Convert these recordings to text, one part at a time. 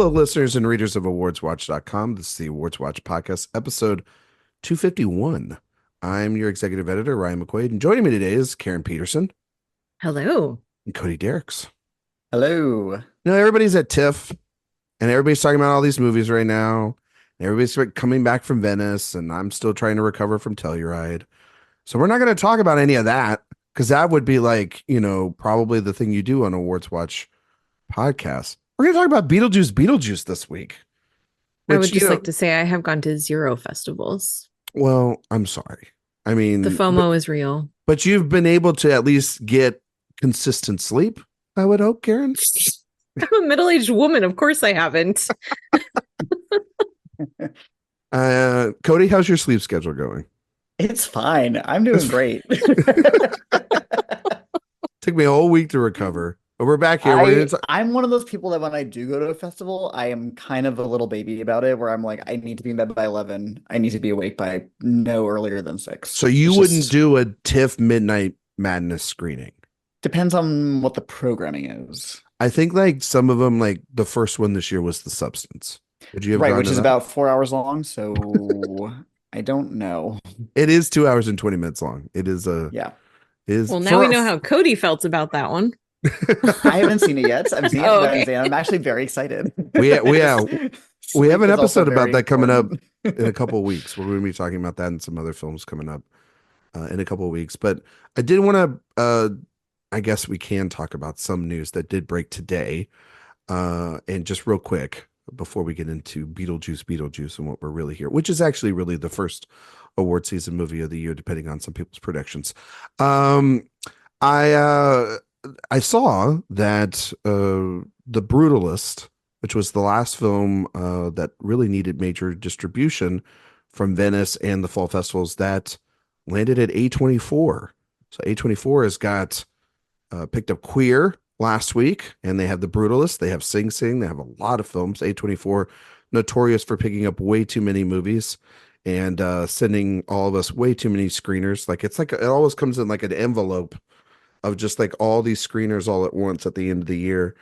Hello, listeners and readers of AwardsWatch.com. This is the Awards Watch Podcast, episode 251. I'm your executive editor, Ryan McQuade, and joining me today is Karen Peterson. Hello. And Cody Dericks. Hello. Everybody's at TIFF, and everybody's talking about all these movies right now. And everybody's coming back from Venice, and I'm still trying to recover from Telluride. So we're not going to talk about any of that, because that would be probably the thing you do on Awards Watch Podcast. We're going to talk about Beetlejuice this week. I would just like to say I have gone to 0 festivals. Well, I'm sorry. I mean, the FOMO is real. But you've been able to at least get consistent sleep, I would hope, Karen. I'm a middle-aged woman. Of course I haven't. Cody, how's your sleep schedule going? It's fine. I'm doing great. Took me a whole week to recover. But we're back here. I'm one of those people that when I do go to a festival, I am kind of a little baby about it, where I'm like, I need to be in bed by 11. I need to be awake by no earlier than 6. So you wouldn't do a TIFF Midnight Madness screening? Depends on what the programming is. I think some of them, the first one this year was The Substance. Would you have right, which is about 4 hours long. So I don't know. It is 2 hours and 20 minutes long. It is yeah. Well, now we know how Cody felt about that one. I haven't seen it yet. I'm seeing it Wednesday, and I'm actually very excited. We have an episode about that coming up in a couple of weeks. We're going to be talking about that and some other films coming up in a couple of weeks. But I did want to, I guess we can talk about some news that did break today. And just real quick, before we get into Beetlejuice and what we're really here, which is actually really the first award season movie of the year, depending on some people's predictions. I saw that The Brutalist, which was the last film that really needed major distribution from Venice and the fall festivals, that landed at A24. So A24 has got picked up Queer last week, and they have The Brutalist, they have Sing Sing, they have a lot of films. A24 notorious for picking up way too many movies and sending all of us way too many screeners. It always comes in like an envelope of just all these screeners all at once at the end of the year.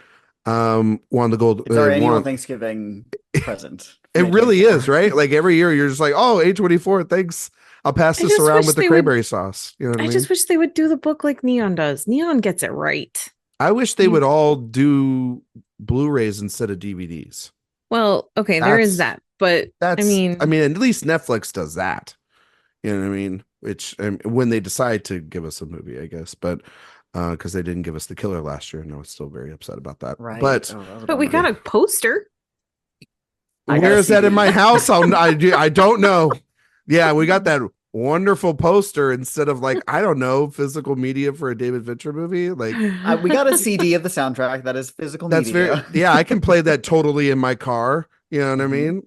Won the gold. It's our annual Thanksgiving present. It really is, right? Every year you're just like, oh, A24, thanks. I'll pass this around with the cranberry sauce. You know what I mean? just wish they would do the book like Neon does. Neon gets it right. I wish they would all do Blu-rays instead of DVDs. Well, okay, there is that, but at least Netflix does that. You know what I mean? Which when they decide to give us a movie, I guess, but because they didn't give us The Killer last year, and I was still very upset about that. Right. But we got a poster. Where is that in my house? I don't know. Yeah, we got that wonderful poster instead of physical media for a David Fincher movie. We got a CD of the soundtrack that is physical media. I can play that totally in my car. You know what I mean?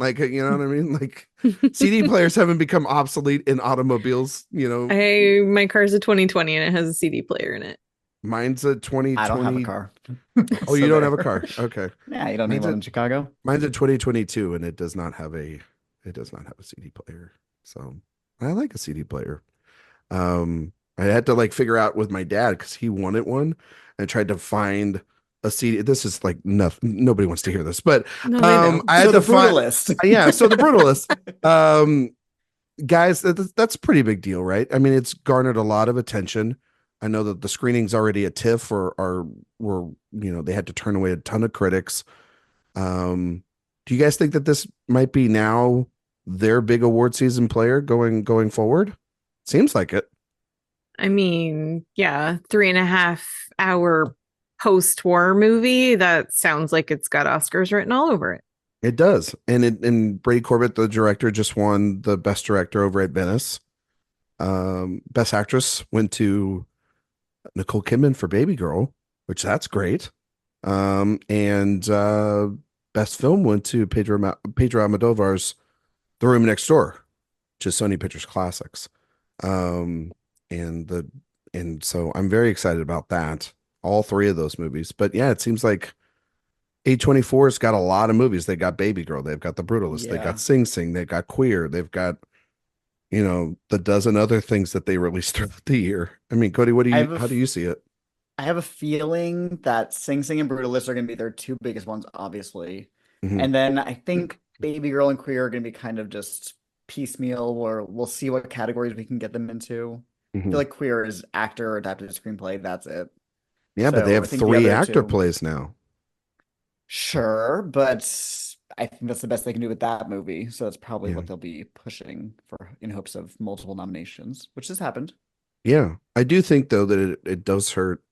CD players haven't become obsolete in automobiles, My car's a 2020 and it has a CD player in it. Mine's a 2020. I don't have a car. Oh, you don't have a car? Okay. Yeah, you don't need one in Chicago. Mine's a 2022 and it does not have a CD player. So I like a CD player. I had to figure out with my dad because he wanted one, and tried to find a CD. This is nothing. Nobody wants to hear this, but I had to find Brutalist. Yeah, so The Brutalist. Guys, that's a pretty big deal, right? I mean, it's garnered a lot of attention. I know that the screenings already at TIFF were they had to turn away a ton of critics. Do you guys think that this might be now their big award season player going forward? Seems like it. I mean, yeah, 3.5 hour post-war movie that sounds like it's got Oscars written all over it. It does. And Brady Corbett, the director, just won the best director over at Venice. Best actress went to Nicole Kidman for Baby Girl, which that's great. And best film went to Pedro Almodovar's The Room Next Door, which is Sony Pictures Classics. And so I'm very excited about that. All 3 of those movies. But yeah, it seems like A24's got a lot of movies. They got Baby Girl, they've got The Brutalist, they got Sing Sing, they've got Queer, they've got the dozen other things that they released throughout the year. I mean, Cody, how do you see it? I have a feeling that Sing Sing and Brutalist are going to be their 2 biggest ones, obviously. Hmm. And then I think Baby Girl and Queer are going to be kind of just piecemeal, or we'll see what categories we can get them into. I Hmm. feel like Queer is actor or adapted screenplay. That's it. Yeah, but they So I have think the three other actor two, plays now. sure, but I think that's the best they can do with that movie. So that's probably Yeah. what they'll be pushing for in hopes of multiple nominations, which has happened. Yeah. I do think though that it does hurt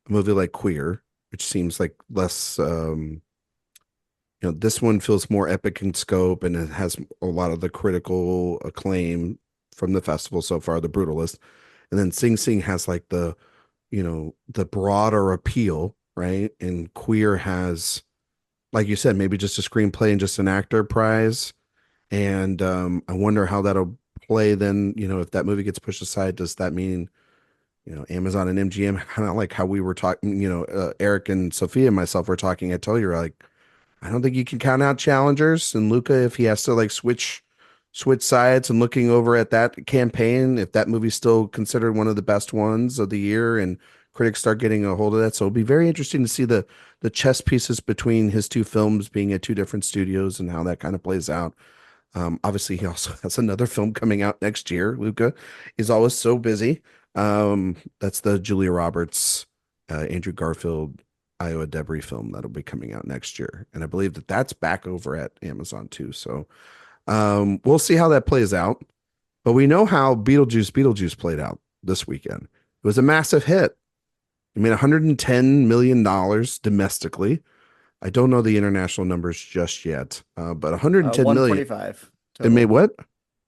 a movie like Queer, which seems like less this one feels more epic in scope and it has a lot of the critical acclaim from the festival so far, The Brutalist. And then Sing Sing has like the broader appeal, right? And Queer has, like you said, maybe just a screenplay and just an actor prize. And I wonder how that'll play then, if that movie gets pushed aside, does that mean, Amazon and MGM, kind of like how we were talking, Eric and Sophia and myself were talking. I tell you, like, I don't think you can count out challengers. And Luca, if he has to like switch sides and looking over at that campaign, if that movie's still considered one of the best ones of the year and critics start getting a hold of that. So it'll be very interesting to see the chess pieces between his two films being at two different studios and how that kind of plays out. Obviously, he also has another film coming out next year. Luca is always so busy. That's the Julia Roberts, Andrew Garfield, Iowa Debris film that'll be coming out next year, and I believe that that's back over at Amazon too. So we'll see how that plays out. But we know how Beetlejuice played out this weekend. It was a massive hit. It made $110 million domestically. I don't know the international numbers just yet, but 110 million. 145 It made total. what?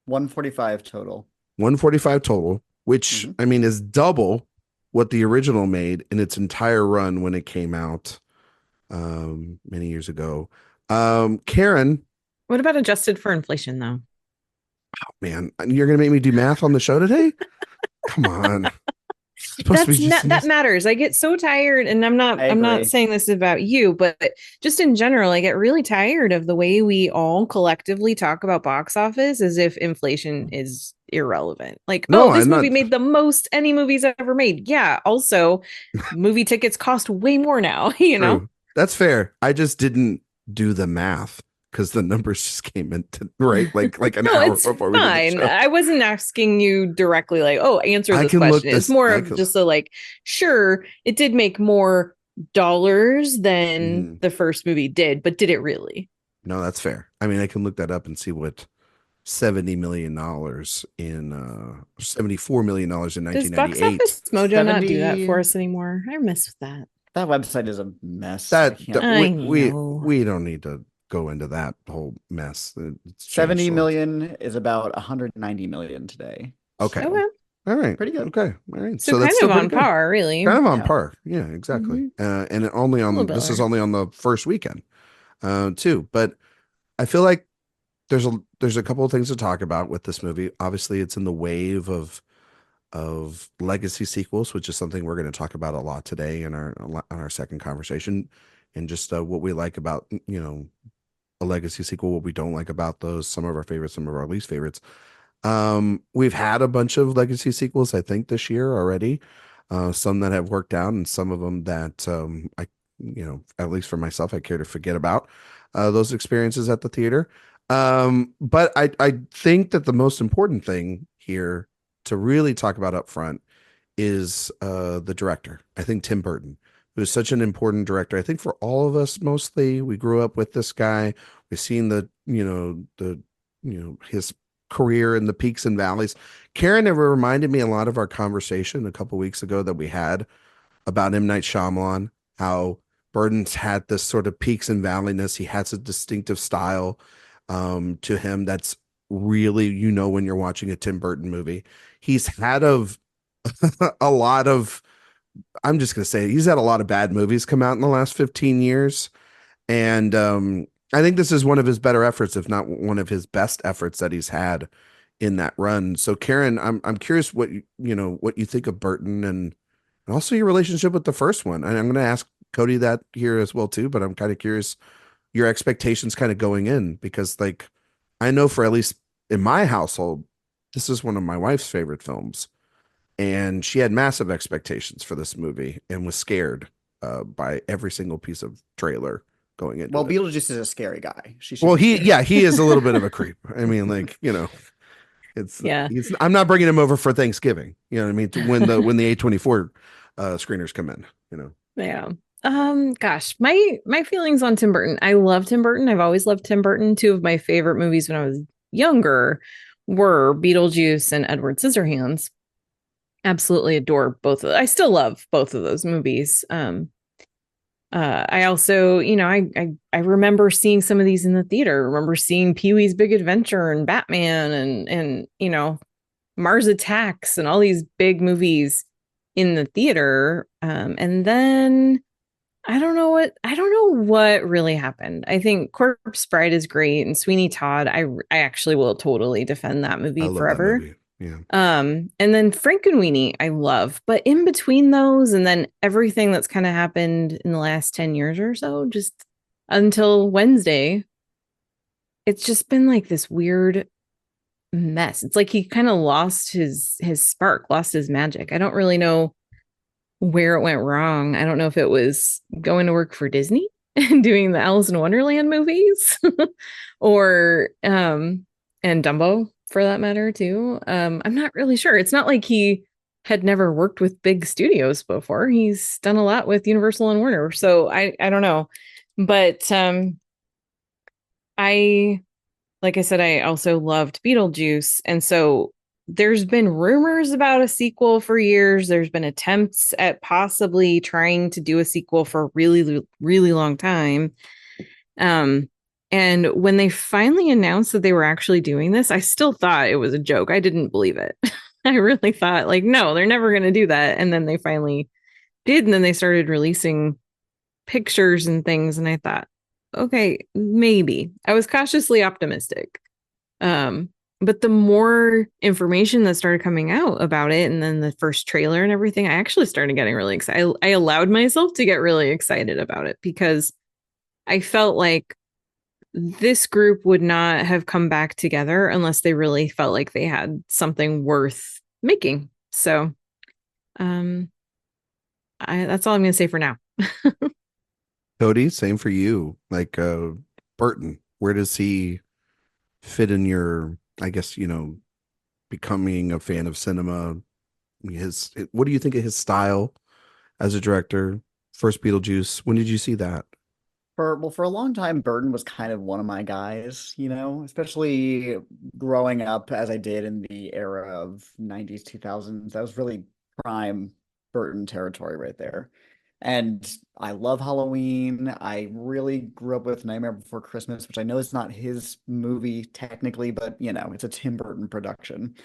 145 total. 145 total, which Hmm. I mean is double what the original made in its entire run when it came out many years ago. Karen, What about adjusted for inflation, though? man, you're gonna make me do math on the show today? Come on. It's supposed to be That's just not, that matters. I get so tired, and I I'm not agree. saying this about you, but just in general, I get really tired of the way we all collectively talk about box office as if inflation is irrelevant. Like, No, oh, this I'm movie not. made the most any movie's ever made. Yeah, also movie tickets cost way more now, you know? True. That's fair. I just didn't do the math because the numbers just came in right like an No, hour it's before we did the fine. show. I wasn't asking you directly, like, oh, answer I this can look question. It's this. more I of can. just a like, sure, it did make more dollars than Mhm. the first movie did, but did it really? No, that's fair. I mean, I can look that up and see what $70 million in $74 million in Does Box 1998. Office Mojo not do that 70. for us anymore? I miss that. That website is a mess. I That, can't. I we know. we don't need to go into that whole mess. It's changed 70 a lot. million is about 190 million today. Okay. Okay. So All right. pretty good. Okay. All right. So So that's kind still of pretty on good. par, really. Kind of on Yeah. par. Yeah, exactly. Mhm. And only A little on bit this is lower. only on the first weekend, too. But I feel like there's a couple of things to talk about with this movie. Obviously, it's in the wave of legacy sequels, which is something we're going to talk about a lot today in our second conversation, and just what we like about a legacy sequel, what we don't like about those, some of our favorites, some of our least favorites. We've had a bunch of legacy sequels, I think, this year already. Some that have worked out, and some of them that I, at least for myself, I care to forget about those experiences at the theater. But I think that the most important thing here to really talk about up front is the director. I think Tim Burton, who is such an important director. I think for all of us, mostly, we grew up with this guy. We've seen his career in the peaks and valleys. Karen never reminded me a lot of our conversation a couple weeks ago that we had about M. Night Shyamalan, how Burton's had this sort of peaks and valleyness. He has a distinctive style to him that's really, when you're watching a Tim Burton movie. He's had a lot of, I'm just going to say, he's had a lot of bad movies come out in the last 15 years. And I think this is one of his better efforts, if not one of his best efforts that he's had in that run. So Karen, I'm curious what what you think of Burton and also your relationship with the first one. And I'm going to ask Cody that here as well too, but I'm kind of curious your expectations kind of going in, because like I know for at least in my household, this is one of my wife's favorite films, and she had massive expectations for this movie and was scared by every single piece of trailer going into Well, it. Beetlejuice is a scary guy. She should Well, be scared. he is a little bit of a creep. I mean, like, Yeah. I'm not bringing him over for Thanksgiving. You know what I mean? When the A24 screeners come in, Yeah. Gosh, my feelings on Tim Burton. I love Tim Burton. I've always loved Tim Burton. Two of my favorite movies when I was younger were Beetlejuice and Edward Scissorhands. Absolutely adore both of them. I still love both of those movies. I also, I remember seeing some of these in the theater. I remember seeing Pee-wee's Big Adventure and Batman and Mars Attacks and all these big movies in the theater. And then I don't know what really happened. I think Corpse Bride is great and Sweeney Todd. I actually will totally defend that I movie love that forever. movie. Yeah. And then Frankenweenie I love, but in between those and then everything that's kind of happened in the last 10 years or so, just until Wednesday, it's just been like this weird mess. It's like he kind of lost his spark, lost his magic. I don't really know where it went wrong. I don't know if it was going to work for Disney and doing the Alice in Wonderland movies or and Dumbo for that matter too. I'm not really sure. It's not like he had never worked with big studios before. He's done a lot with Universal and Warner. So I don't know. But I like I said, I also loved Beetlejuice. And so there's been rumors about a sequel for years. There's been attempts at possibly trying to do a sequel for a really, really long time. And when they finally announced that they were actually doing this, I still thought it was a joke. I didn't believe it. I really thought, like, no, they're never going to do that. And then they finally did. And then they started releasing pictures and things. And I thought, okay, maybe. I was cautiously optimistic. But the more information that started coming out about it, and then the first trailer and everything, I actually started getting really excited. I allowed myself to get really excited about it because I felt like this group would not have come back together unless they really felt like they had something worth making. So, that's all I'm going to say for now. Cody, same for you. Like Burton, where does he fit in your, I guess, becoming a fan of cinema? What do you think of his style as a director? First Beetlejuice, when did you see that? For a long time, Burton was kind of one of my guys, especially growing up as I did in the era of 90s, 2000s. That was really prime Burton territory right there. And I love Halloween. I really grew up with Nightmare Before Christmas, which I know is not his movie technically, but it's a Tim Burton production.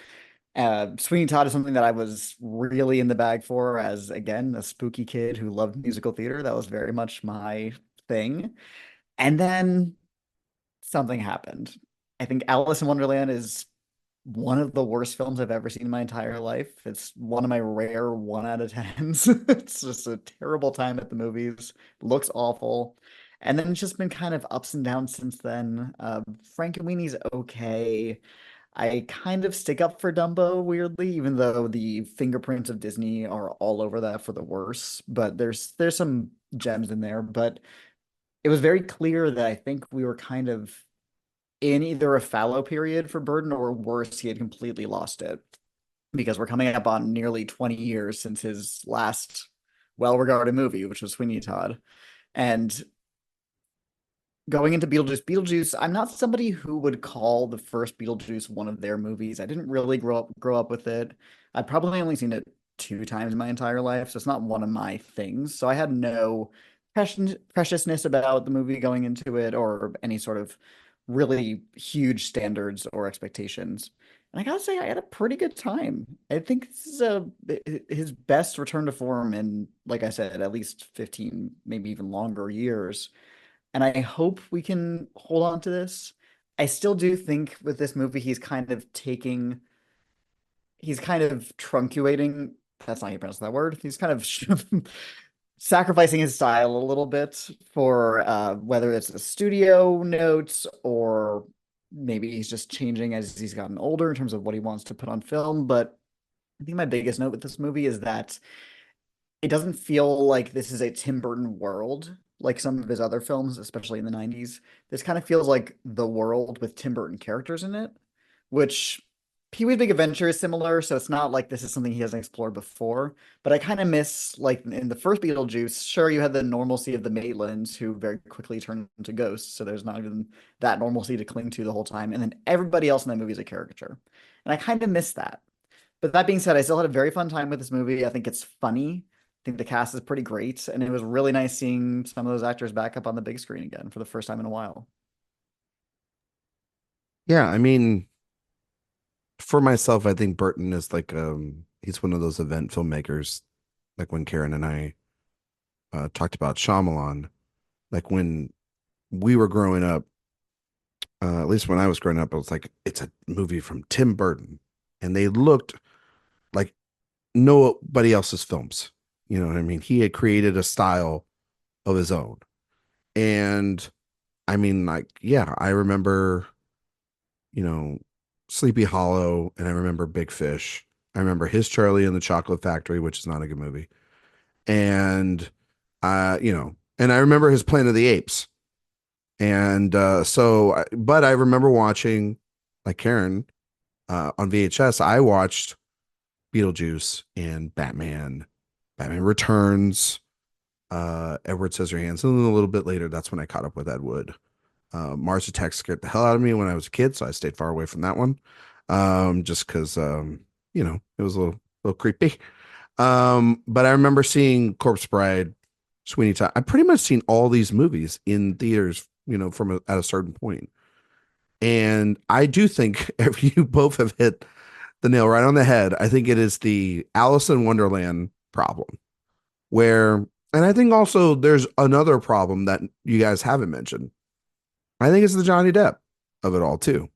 Sweeney Todd is something that I was really in the bag for as, again, a spooky kid who loved musical theater. That was very much my thing. And then something happened. I think Alice in Wonderland is one of the worst films I've ever seen in my entire life. It's one of my rare 1 out of 10s. It's just a terrible time at the movies. Looks awful. And then it's just been kind of ups and downs since then. Frankenweenie's okay. I kind of stick up for Dumbo, weirdly, even though the fingerprints of Disney are all over that for the worse. But there's some gems in there. But it was very clear that I think we were kind of in either a fallow period for Burton or worse, he had completely lost it. Because we're coming up on nearly 20 years since his last well-regarded movie, which was Sweeney Todd. And going into Beetlejuice, I'm not somebody who would call the first Beetlejuice one of their movies. I didn't really grow up with it. I've probably only seen it 2 times in my entire life, so it's not one of my things. So I had no preciousness about the movie going into it or any sort of really huge standards or expectations. And I gotta say, I had a pretty good time. I think this is his best return to form in, like I said, at least 15, maybe even longer years. And I hope we can hold on to this. I still do think with this movie, he's kind of truncuating. That's not how you pronounce that word. He's kind of sacrificing his style a little bit for whether it's the studio notes or maybe he's just changing as he's gotten older in terms of what he wants to put on film. But I think my biggest note with this movie is that it doesn't feel like this is a Tim Burton world. like some of his other films, especially in the 90s. This kind of feels like the world with Tim Burton characters in it, which Pee-wee's Big Adventure is similar, so it's not like this is something he hasn't explored before. But I kind of miss, like in the first Beetlejuice, sure, you had the normalcy of the Maitlands who very quickly turn into ghosts, so there's not even that normalcy to cling to the whole time. And then everybody else in that movie is a caricature. And I kind of miss that. But that being said, I still had a very fun time with this movie. I think it's funny. I think the cast is pretty great, and it was really nice seeing some of those actors back up on the big screen again for the first time in a while. Yeah, I mean, for myself, I think Burton is like he's one of those event filmmakers. Like when Karen and I talked about Shyamalan, like when we were growing up, at least when I was growing up, it was like it's a movie from Tim Burton, and they looked like nobody else's films. You know what I mean? He had created a style of his own. And I mean, like, yeah, I remember, you know, Sleepy Hollow, and I remember Big Fish. I remember His Charlie and the Chocolate Factory, which is not a good movie. And and I remember his Planet of the Apes. And but I remember watching, like Karen, on VHS, I watched Beetlejuice and Batman Returns, Edward Scissorhands, and then a little bit later, that's when I caught up with Ed Wood. Mars Attacks scared the hell out of me when I was a kid, so I stayed far away from that one, just because it was a little creepy. But I remember seeing Corpse Bride, Sweeney Todd. I pretty much seen all these movies in theaters, at a certain point. And I do think if you both have hit the nail right on the head, I think it is the Alice in Wonderland problem, where, and I think also there's another problem that you guys haven't mentioned. I think it's the Johnny Depp of it all too.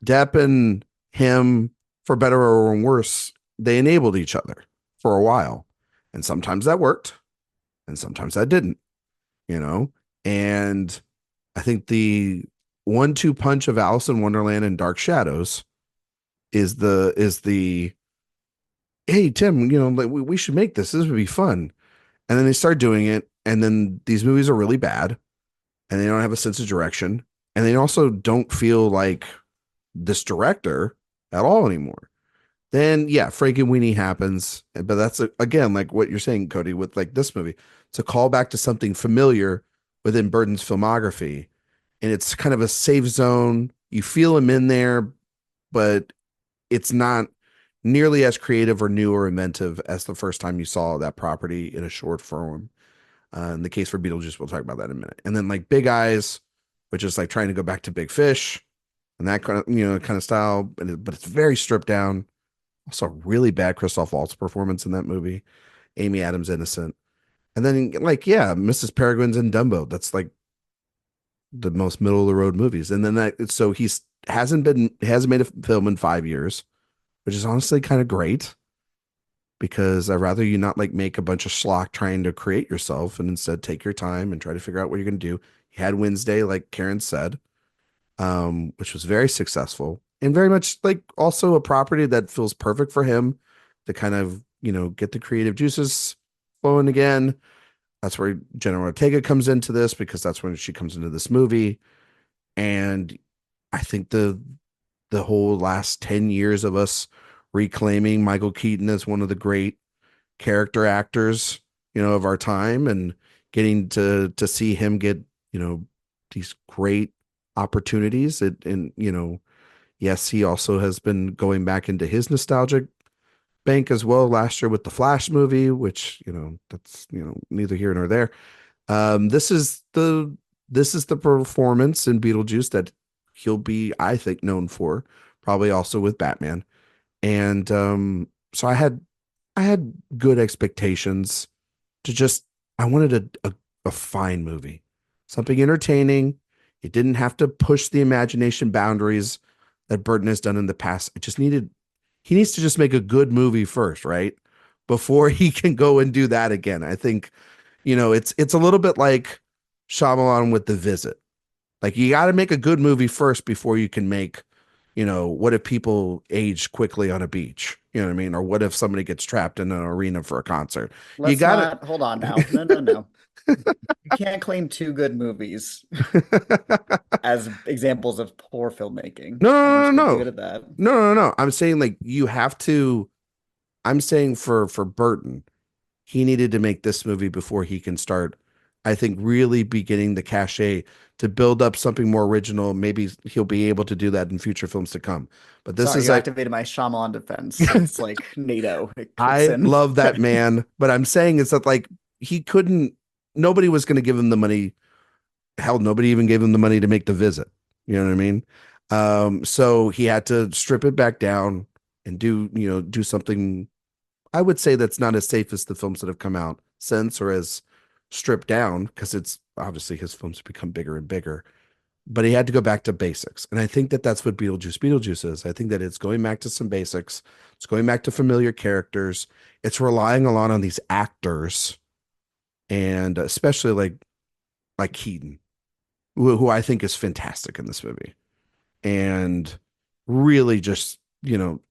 Depp and him, for better or worse, they enabled each other for a while. And sometimes that worked and sometimes that didn't, and I think the 1-2 punch of Alice in Wonderland and Dark Shadows is the hey Tim, like we should make this would be fun. And then they start doing it, and then these movies are really bad, and they don't have a sense of direction, and they also don't feel like this director at all anymore. Then yeah, Frankie Weenie happens, but that's again like what you're saying, Cody, with like this movie. It's a callback to something familiar within Burton's filmography, and it's kind of a safe zone. You feel him in there, but it's not nearly as creative or new or inventive as the first time you saw that property in a short form. In the case for Beetlejuice, we'll talk about that in a minute. And then like Big Eyes, which is like trying to go back to Big Fish and that kind of style, but it's very stripped down. Also, really bad Christoph Waltz performance in that movie. Amy Adams innocent, and then like Mrs. Peregrine's and Dumbo. That's like the most middle of the road movies. And then so he's hasn't made a film in 5 years, which is honestly kind of great, because I'd rather you not like make a bunch of schlock trying to create yourself and instead take your time and try to figure out what you're going to do. He had Wednesday, like Karen said, which was very successful and very much like also a property that feels perfect for him to kind of, get the creative juices flowing again. That's where Jenna Ortega comes into this, because that's when she comes into this movie. And I think the whole last 10 years of us reclaiming Michael Keaton as one of the great character actors, of our time, and getting to see him get, these great opportunities. Yes, he also has been going back into his nostalgic bank as well last year with the Flash movie, which, that's, neither here nor there. This is the performance in Beetlejuice that he'll be, I think, known for, probably also with Batman. And so I had good expectations I wanted a fine movie, something entertaining. It didn't have to push the imagination boundaries that Burton has done in the past. He needs to just make a good movie first, right? Before he can go and do that again. I think, it's a little bit like Shyamalan with The Visit. Like, you got to make a good movie first before you can make, what if people age quickly on a beach? You know what I mean? Or what if somebody gets trapped in an arena for a concert? Let's not hold on now. No. You can't claim two good movies as examples of poor filmmaking. No, I'm no, just no, gonna leave no, it at that. no, no, no. I'm saying like you have to. I'm saying for Burton, he needed to make this movie before he can start, I think, really beginning the cachet to build up something more original. Maybe he'll be able to do that in future films to come. But this Sorry, is you like, activated my Shyamalan defense. It's like NATO. It kicks I in. love that man, but I'm saying it's that like he couldn't, nobody was going to give him the money. Hell, nobody even gave him the money to make The Visit. You know what I mean? So he had to strip it back down and do something I would say that's not as safe as the films that have come out since or as stripped down because it's obviously his films become bigger and bigger. But he had to go back to basics. And I think that that's what Beetlejuice is. I think that it's going back to some basics. It's going back to familiar characters. It's relying a lot on these actors and especially like Keaton, who I think is fantastic in this movie. And really just,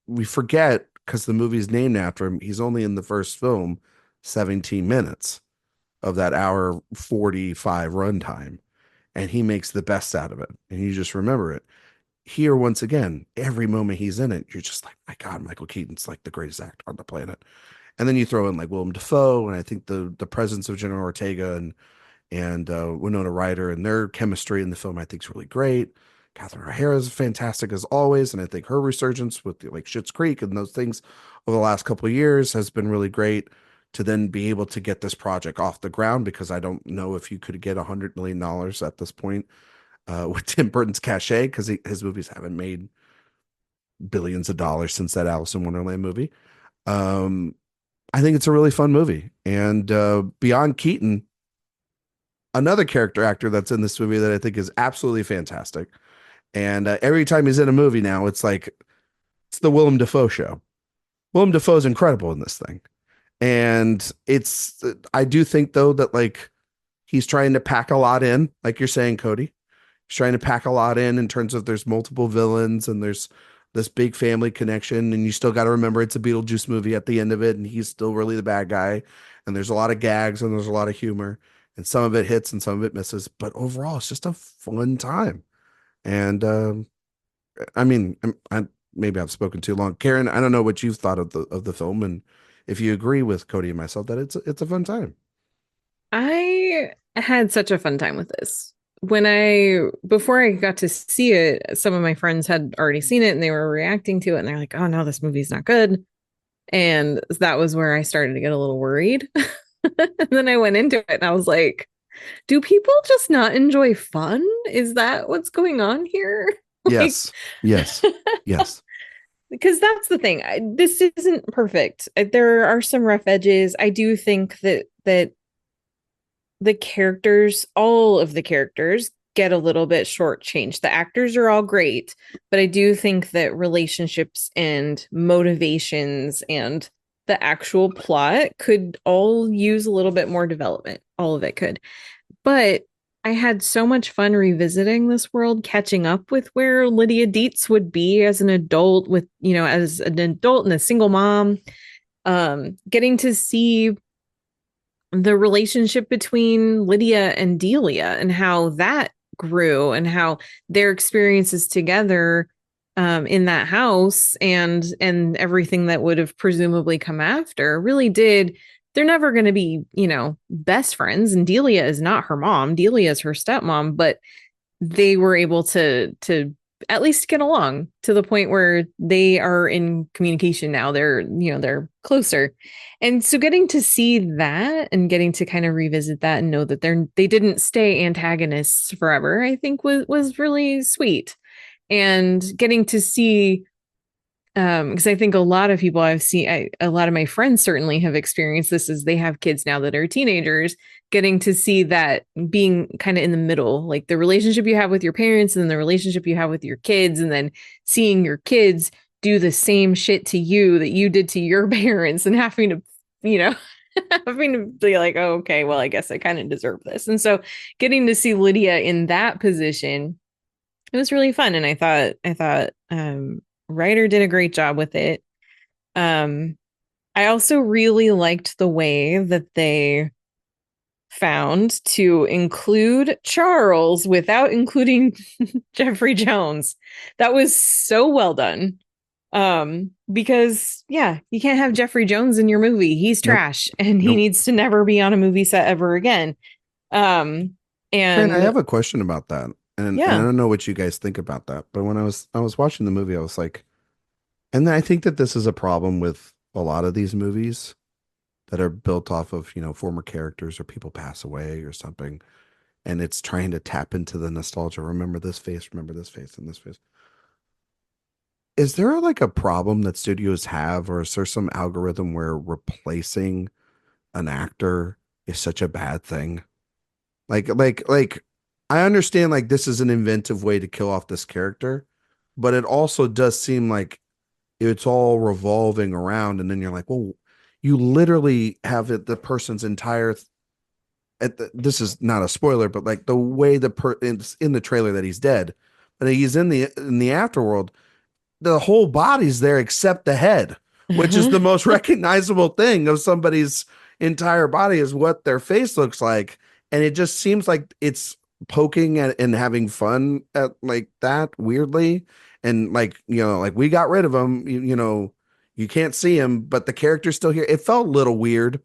we forget because the movie's named after him. He's only in the first film 17 minutes of that hour 45 runtime, and he makes the best out of it. And you just remember it. Here, once again, every moment he's in it, you're just like, my God, Michael Keaton's like the greatest actor on the planet. And then you throw in like Willem Dafoe, and I think the presence of Jenna Ortega and Winona Ryder and their chemistry in the film I think is really great. Catherine O'Hara is fantastic as always, and I think her resurgence with like Schitt's Creek and those things over the last couple of years has been really great. To then be able to get this project off the ground, because I don't know if you could get $100 million at this point with Tim Burton's cachet, because his movies haven't made billions of dollars since that Alice in Wonderland movie. Um, I think it's a really fun movie, and beyond Keaton, another character actor that's in this movie that I think is absolutely fantastic. And every time he's in a movie now, it's the Willem Dafoe show. Willem Dafoe is incredible in this thing. And I do think though that like he's trying to pack a lot in, like you're saying, Cody. He's trying to pack a lot in terms of there's multiple villains and there's this big family connection. And you still got to remember it's a Beetlejuice movie at the end of it. And he's still really the bad guy. And there's a lot of gags and there's a lot of humor. And some of it hits and some of it misses. But overall, it's just a fun time. And I mean, maybe I've spoken too long. Karen, I don't know what you've thought of the film, and if you agree with Cody and myself that it's a fun time. I had such a fun time with this. Before I got to see it, some of my friends had already seen it and they were reacting to it and they're like, "Oh no, this movie's not good." And that was where I started to get a little worried. And then I went into it and I was like, do people just not enjoy fun? Is that what's going on here? Yes. Yes. Yes. Because that's the thing. This isn't perfect. There are some rough edges. I do think that the characters, all of the characters, get a little bit shortchanged. The actors are all great, but I do think that relationships and motivations and the actual plot could all use a little bit more development. All of it could. But I had so much fun revisiting this world, catching up with where Lydia Dietz would be as an adult as an adult and a single mom, getting to see the relationship between Lydia and Delia and how that grew and how their experiences together in that house and everything that would have presumably come after really did. They're never going to be, best friends. And Delia is not her mom. Delia is her stepmom, but they were able to at least get along to the point where they are in communication now. They're closer. And so getting to see that and getting to kind of revisit that and know that they didn't stay antagonists forever, I think was really sweet. And getting to see, because I think a lot of people I've seen, a lot of my friends certainly have experienced this as they have kids now that are teenagers, getting to see that being kind of in the middle, like the relationship you have with your parents and then the relationship you have with your kids, and then seeing your kids do the same shit to you that you did to your parents and having to, having to be like, oh, okay, well, I guess I kind of deserve this. And so getting to see Lydia in that position, it was really fun. And I thought Ryder did a great job with it. I also really liked the way that they found to include Charles without including Jeffrey Jones. That was so well done. Because you can't have Jeffrey Jones in your movie. He's trash and he needs to never be on a movie set ever again. And I have a question about that. And Yeah. I don't know what you guys think about that, but when I was watching the movie, I was like, and I think that this is a problem with a lot of these movies that are built off of, former characters or people pass away or something. And it's trying to tap into the nostalgia. Remember this face, and this face. Is there like a problem that studios have, or is there some algorithm where replacing an actor is such a bad thing? Like I understand like this is an inventive way to kill off this character, but it also does seem like it's all revolving around, and then you're like, well, you literally have the person's entire this is not a spoiler, but like the way it's in the trailer that he's dead, but he's in the afterworld, the whole body's there except the head, which is the most recognizable thing of somebody's entire body is what their face looks like. And it just seems like it's poking at and having fun at like that weirdly. And like, like we got rid of him, you can't see him, but the character's still here. It felt a little weird.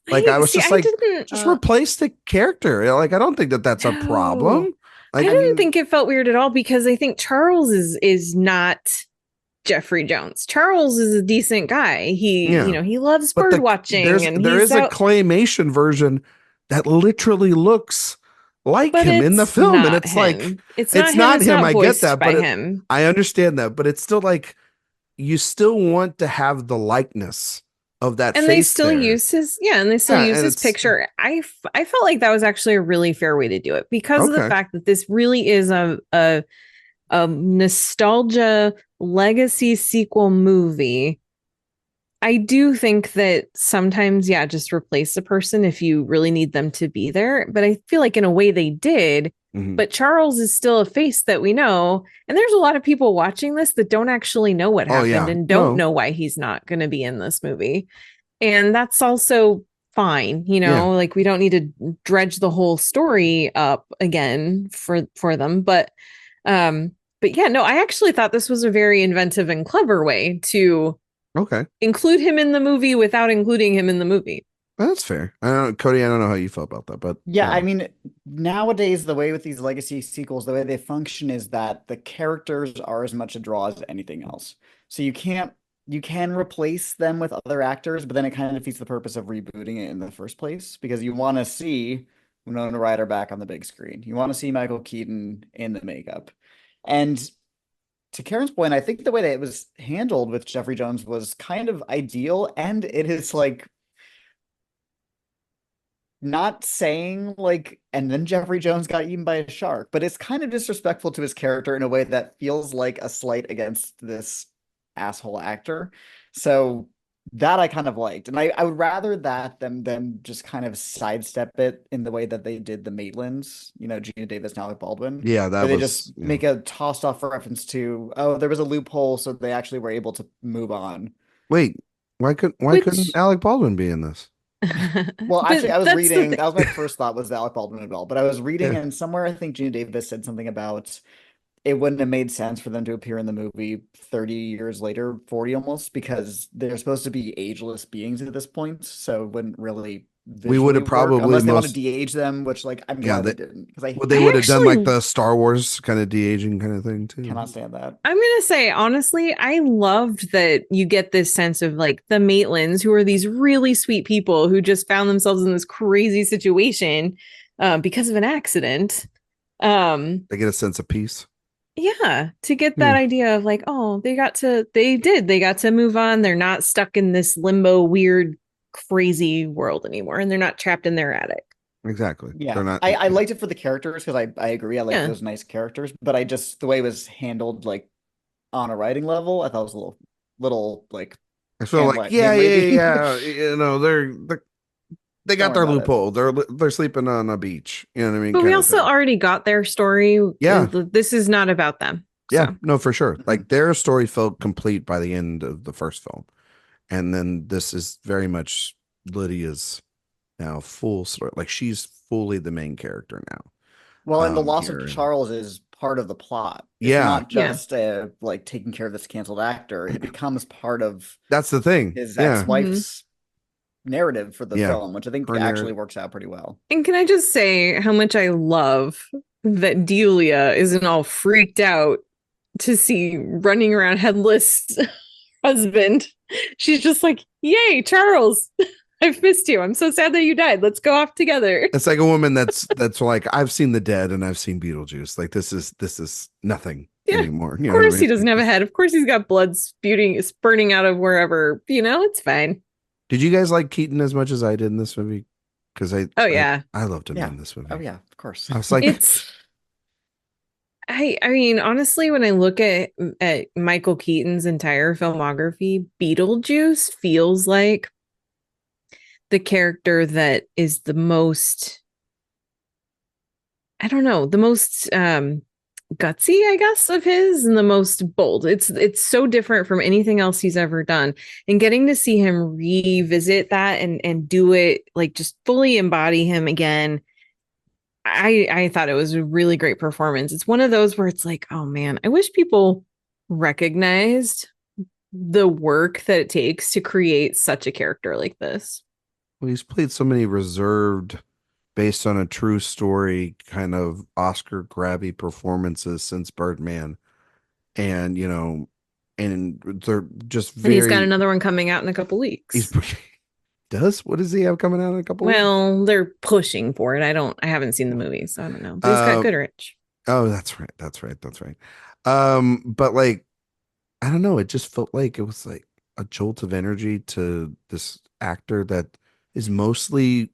Like I was just replace the character. Like, I don't think that that's a problem. Like, I didn't think it felt weird at all because I think Charles is not Jeffrey Jones. Charles is a decent guy. He he loves bird watching, and there is a claymation version that literally looks like him in the film, and it's him. Like it's not him. I get that, but I understand that, but it's still like you still want to have the likeness of that, and face they still there. use his use his picture. I felt like that was actually a really fair way to do it because of the fact that this really is a nostalgia legacy sequel movie. I do think that sometimes, just replace the person if you really need them to be there. But I feel like in a way they did. Mm-hmm. But Charles is still a face that we know. And there's a lot of people watching this that don't actually know what happened and don't know why he's not going to be in this movie. And that's also fine. Like we don't need to dredge the whole story up again for them. But I actually thought this was a very inventive and clever way to include him in the movie without including him in the movie. That's fair. Cody, I don't know how you feel about that, but I mean, nowadays the way with these legacy sequels, the way they function is that the characters are as much a draw as anything else. So you can replace them with other actors, but then it kind of defeats the purpose of rebooting it in the first place because you want to see Winona Ryder back on the big screen. You want to see Michael Keaton in the makeup. And to Karen's point, I think the way that it was handled with Jeffrey Jones was kind of ideal, and it is like not saying like, and then Jeffrey Jones got eaten by a shark, but it's kind of disrespectful to his character in a way that feels like a slight against this asshole actor. So that I kind of liked, and I would rather that than them just kind of sidestep it in the way that they did the Maitlands, Gina Davis and Alec Baldwin. Yeah, they just make a tossed off reference to, there was a loophole, so they actually were able to move on. Wait, why couldn't Alec Baldwin be in this? Well, actually, I was reading. That was my first thought, was Alec Baldwin as well. But I was reading, and somewhere I think Gina Davis said something about it wouldn't have made sense for them to appear in the movie 30 years later, 40 almost, because they're supposed to be ageless beings at this point. So it wouldn't really. We would have probably unless they want to de-age them, which like I'm glad they didn't, because they would have done like the Star Wars kind of de-aging kind of thing too. Cannot stand that. I'm gonna say honestly, I loved that you get this sense of like the Maitlands, who are these really sweet people who just found themselves in this crazy situation because of an accident. They get a sense of peace. Yeah, to get that idea of like, oh, they got to move on. They're not stuck in this limbo, weird, crazy world anymore, and they're not trapped in their attic. Exactly. Yeah, they're not. I liked it for the characters because I agree. I like those nice characters, but I just the way it was handled, like on a writing level, I thought it was a little like. I feel like yeah. They got their loophole. They're sleeping on a beach. You know what I mean? But we also already got their story. Yeah. This is not about them. Yeah, so. No, for sure. Like their story felt complete by the end of the first film. And then this is very much Lydia's now full story. Like she's fully the main character now. Well, and the loss of Here. Charles is part of the plot. It's Yeah, not just like taking care of this canceled actor. It becomes part of that's the thing. his Yeah, ex-wife's narrative for the yeah. film, which I think Her actually narrative. works out pretty well. And can I just say how much I love that Delia isn't all freaked out to see running around headless husband. She's just like, yay, Charles, I've missed you. I'm so sad that you died. Let's go off together. It's like a woman that's like, I've seen The Dead and I've seen Beetlejuice. Like this is nothing anymore. Of course he doesn't have a head. Of course he's got blood spurting out of wherever. It's fine. Did you guys like Keaton as much as I did in this movie? Because I loved him in this movie. Oh yeah, of course. I was like, I mean, honestly, when I look at Michael Keaton's entire filmography, Beetlejuice feels like the character that is the most, I don't know, the most gutsy, I guess, of his, and the most bold. It's so different from anything else he's ever done. And getting to see him revisit that and do it, like just fully embody him again, I thought it was a really great performance. It's one of those where it's like, oh man, I wish people recognized the work that it takes to create such a character like this. well, he's played so many reserved, based on a true story, kind of Oscar grabby performances since Birdman, and and they're just And very. he's got another one coming out in a couple weeks. What does he have coming out in a couple weeks? Well, they're pushing for it. I haven't seen the movie, so I don't know. But he's got Goodrich. Oh, that's right. But like, I don't know. It just felt like it was like a jolt of energy to this actor that is mostly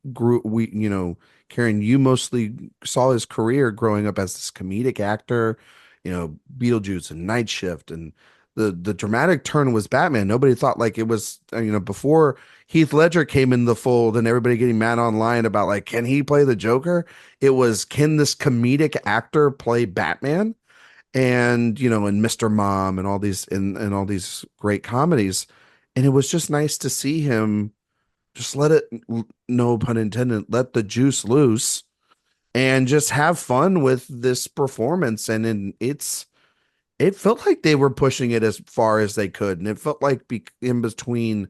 Karen, you mostly saw his career growing up as this comedic actor, Beetlejuice and Night Shift, and the dramatic turn was Batman. Nobody thought like it was, before Heath Ledger came in the fold and everybody getting mad online about like, can he play the Joker? It was, can this comedic actor play Batman? And, and Mr. Mom and all these, and all these great comedies. And it was just nice to see him just let it, no pun intended, let the juice loose and just have fun with this performance. And it felt like they were pushing it as far as they could. And it felt like in between,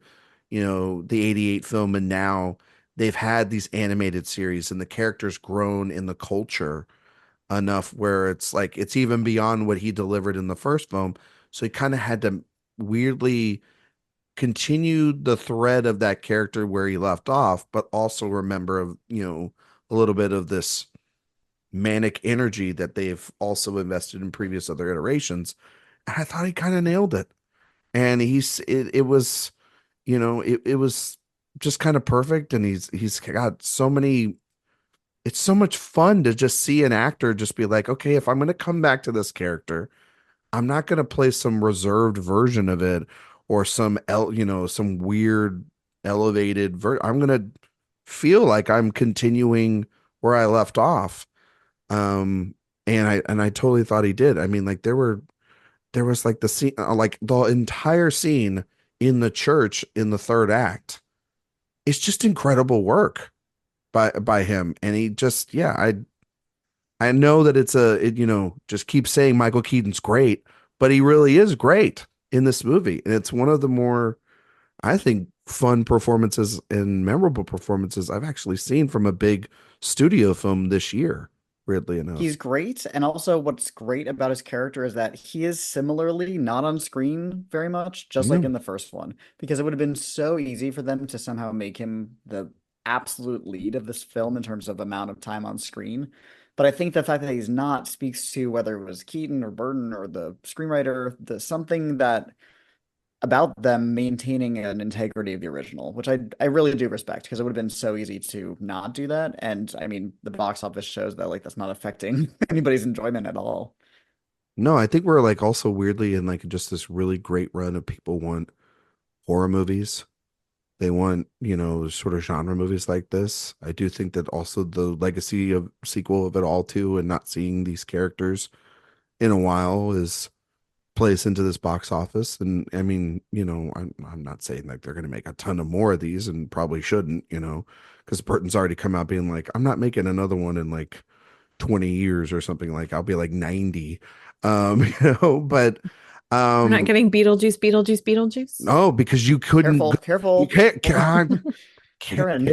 the 88 film and now, they've had these animated series and the characters grown in the culture enough where it's like it's even beyond what he delivered in the first film. So he kind of had to weirdly continue the thread of that character where he left off, but also remember a little bit of this manic energy that they've also invested in previous other iterations. And I thought he kind of nailed it. And it was, it was just kind of perfect. And he's got so many. It's so much fun to just see an actor just be like, okay, if I'm going to come back to this character, I'm not going to play some reserved version of it or some weird elevated I'm going to feel like I'm continuing where I left off. And I totally thought he did. I mean, like there was like the scene, like the entire scene in the church in the third act. It's just incredible work by him. And he just, I know that just keep saying Michael Keaton's great, but he really is great in this movie. And it's one of the more, I think, fun performances and memorable performances I've actually seen from a big studio film this year, weirdly enough. He's great. And also what's great about his character is that he is similarly not on screen very much, just like in the first one, because it would have been so easy for them to somehow make him the absolute lead of this film in terms of amount of time on screen. But I think the fact that he's not speaks to whether it was Keaton or Burton or the screenwriter, something that about them maintaining an integrity of the original, which I really do respect, because it would have been so easy to not do that. And I mean, the box office shows that like that's not affecting anybody's enjoyment at all. No, I think we're like also weirdly in like just this really great run of people want horror movies. They want, sort of genre movies like this. I do think that also the legacy of sequel of it all too, and not seeing these characters in a while is place into this box office. And I mean, I'm not saying like they're going to make a ton of more of these, and probably shouldn't, because Burton's already come out being like, I'm not making another one in like 20 years or something. Like I'll be like 90. But We're not getting Beetlejuice. no, because you couldn't. Careful. You can't. God, Karen,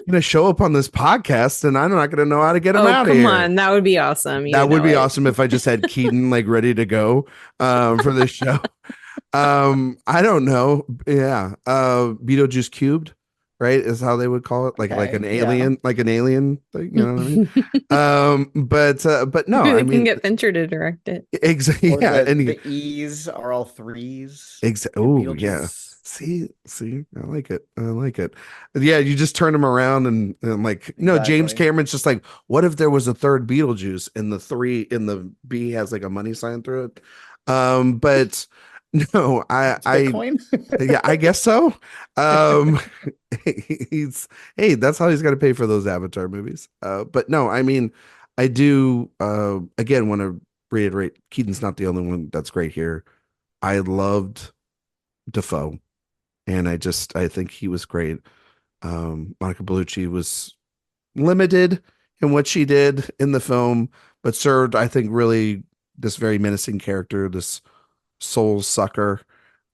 gonna show up on this podcast, and I'm not gonna know how to get him out of here. Come on, that would be awesome. That would be awesome if I just had Keaton like ready to go for this show. I don't know. Yeah. Beetlejuice cubed, right? Is how they would call it. Like an alien, like an alien thing, you know what I mean? But no, Maybe I we mean can get Fincher to direct it. Exactly. Yeah. The E's are all threes. Oh, yeah. See, I like it. Yeah, you just turn them around and like, James Cameron's just like, what if there was a third Beetlejuice and the 3 in the B has like a money sign through it? But no, yeah, I guess so. Hey, that's how he's got to pay for those Avatar movies. But no, I mean, I do again want to reiterate, Keaton's not the only one that's great here. I loved Defoe. And I think he was great. Monica Bellucci was limited in what she did in the film, but served, I think, really this very menacing character, this soul sucker.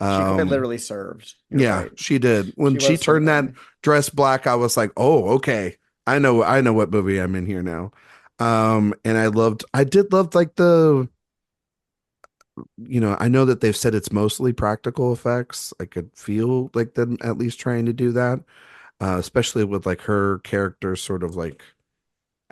She quite literally served. Yeah, right. She did. When she turned that dress black, I was like, oh, okay. I know what movie I'm in here now. And I did love like the, I know that they've said it's mostly practical effects. I could feel like them at least trying to do that, especially with like her character sort of like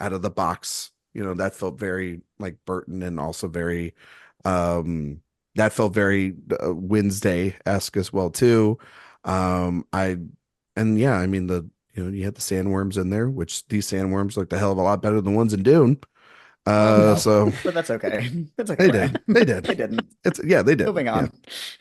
out of the box. That felt very like Burton, and also very, that felt very Wednesday-esque as well too. I mean you had the sandworms in there, which these sandworms looked a hell of a lot better than the ones in Dune. So but that's okay. That's okay. They did. They didn't. They did. Moving on. Yeah.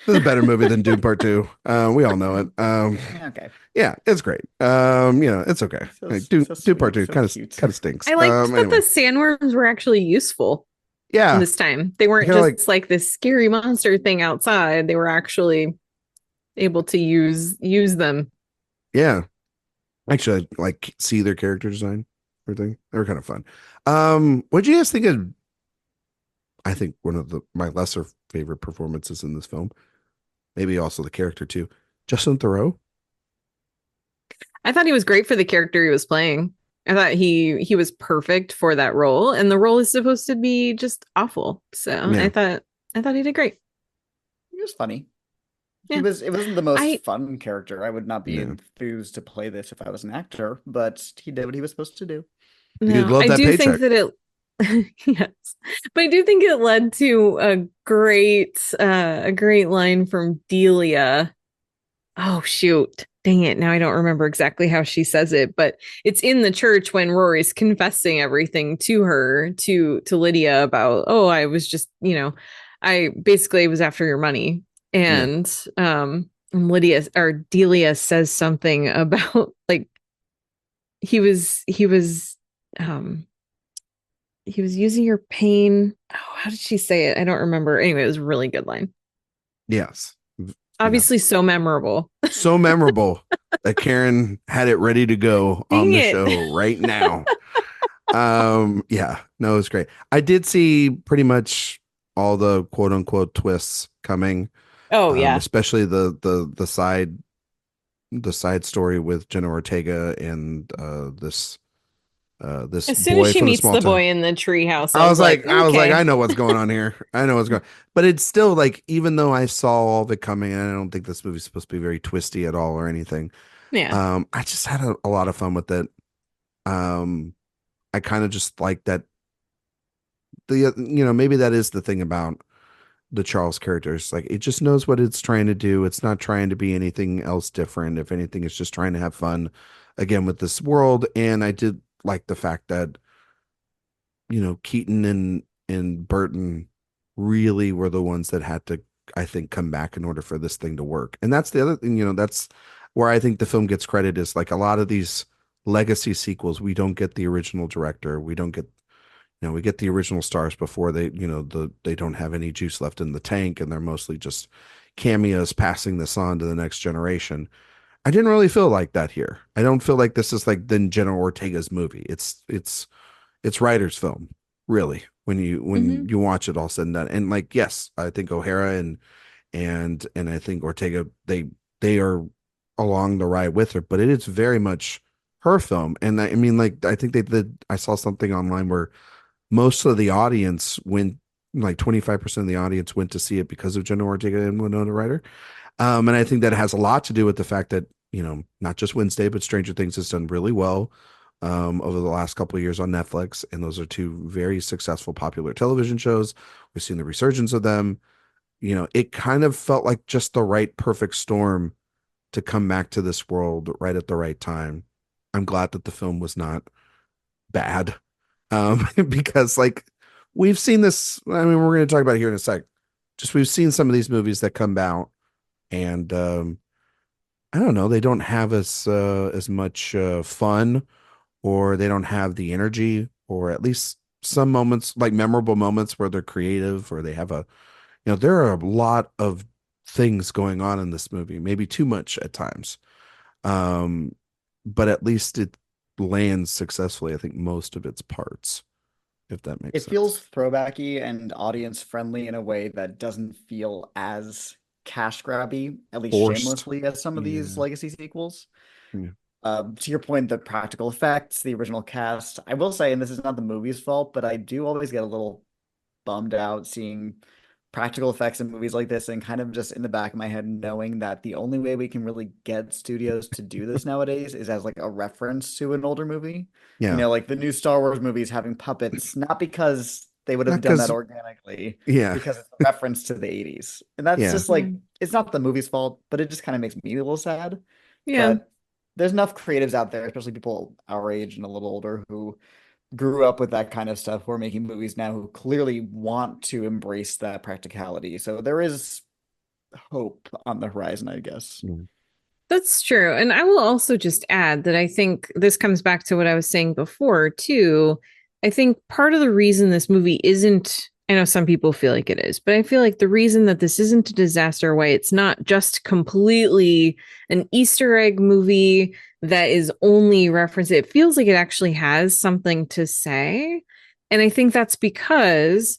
This is a better movie than Dune Part 2. We all know it. Okay. Yeah, it's great. It's okay. Dune Part 2 kind of stinks. I liked that the sandworms were actually useful. Yeah. This time. They weren't just like this scary monster thing outside. They were actually able to use them. Yeah. Actually, like see their character design. Everything. They were kind of fun. What do you guys think of, I think one of my lesser favorite performances in this film, maybe also the character too, Justin Theroux? I thought he was great for the character he was playing. I thought he was perfect for that role, and the role is supposed to be just awful. So yeah. I thought he did great. He was funny. Yeah. It wasn't the most fun character. I would not be enthused to play this if I was an actor, but he did what he was supposed to do. No, I do think that it yes, but I do think it led to a great line from Delia. Oh shoot, dang it, now I don't remember exactly how she says it, but it's in the church when Rory's confessing everything to her, to Lydia about, I was just, I basically was after your money. And Delia says something about like he was using your pain. Oh, how did she say it? I don't remember. Anyway, it was a really good line. Yes. Obviously so memorable. So memorable that Karen had it ready to go on the show right now. Yeah, no, it was great. I did see pretty much all the quote unquote twists coming. Oh yeah. Especially the side story with Jenna Ortega and this as soon as she meets the boy in the treehouse, I was like, I know what's going on here. But it's still like, even though I saw all of it coming, and I don't think this movie's supposed to be very twisty at all or anything. Yeah. I just had a lot of fun with it. I kind of just like that. Maybe that is the thing about the Charles characters. Like, it just knows what it's trying to do. It's not trying to be anything else different. If anything, it's just trying to have fun again with this world. And I did like the fact that, Keaton and Burton really were the ones that had to, I think, come back in order for this thing to work. And that's the other thing, that's where I think the film gets credit, is like a lot of these legacy sequels, we don't get the original director. We don't get, we get the original stars before they don't have any juice left in the tank, and they're mostly just cameos passing this on to the next generation. I didn't really feel like that here. I don't feel like this is like then Jenna Ortega's movie. It's writer's film, really, when you watch it all said and done. And like, yes, I think O'Hara and I think Ortega, they are along the ride with her, but it is very much her film. And I mean, like, I think I saw something online where most of the audience went, like 25% of the audience went to see it because of Jenna Ortega and Winona Ryder. And I think that has a lot to do with the fact that, not just Wednesday, but Stranger Things has done really well over the last couple of years on Netflix. And those are two very successful, popular television shows. We've seen the resurgence of them. It kind of felt like just the right perfect storm to come back to this world right at the right time. I'm glad that the film was not bad. Because like we've seen this, I mean, we're going to talk about it here in a sec. Just we've seen some of these movies that come out and I don't know, they don't have as much fun, or they don't have the energy, or at least some moments, like memorable moments where they're creative, or they have there are a lot of things going on in this movie, maybe too much at times. But at least it lands successfully, I think, most of its parts, if that makes sense. It feels throwbacky and audience friendly in a way that doesn't feel as cash grabby, at least Forced. shamelessly, as some of these Yeah. legacy sequels. Yeah. To your point, the practical effects, the original cast, I will say, and this is not the movie's fault, but I do always get a little bummed out seeing practical effects in movies like this, and kind of just in the back of my head knowing that the only way we can really get studios to do this nowadays is as like a reference to an older movie. Yeah. Like the new Star Wars movies having puppets, not because they would have Not done 'cause- that organically, Yeah. because it's a reference to the 80s. And that's Yeah. just like, it's not the movie's fault, but it just kind of makes me a little sad. Yeah. But there's enough creatives out there, especially people our age and a little older, who grew up with that kind of stuff, who are making movies now, who clearly want to embrace that practicality. So there is hope on the horizon, I guess. That's true. And I will also just add that I think this comes back to what I was saying before, too. I think part of the reason this movie isn't, I know some people feel like it is, but I feel like the reason that this isn't a disaster, why it's not just completely an Easter egg movie that is only referenced, it feels like it actually has something to say. And I think that's because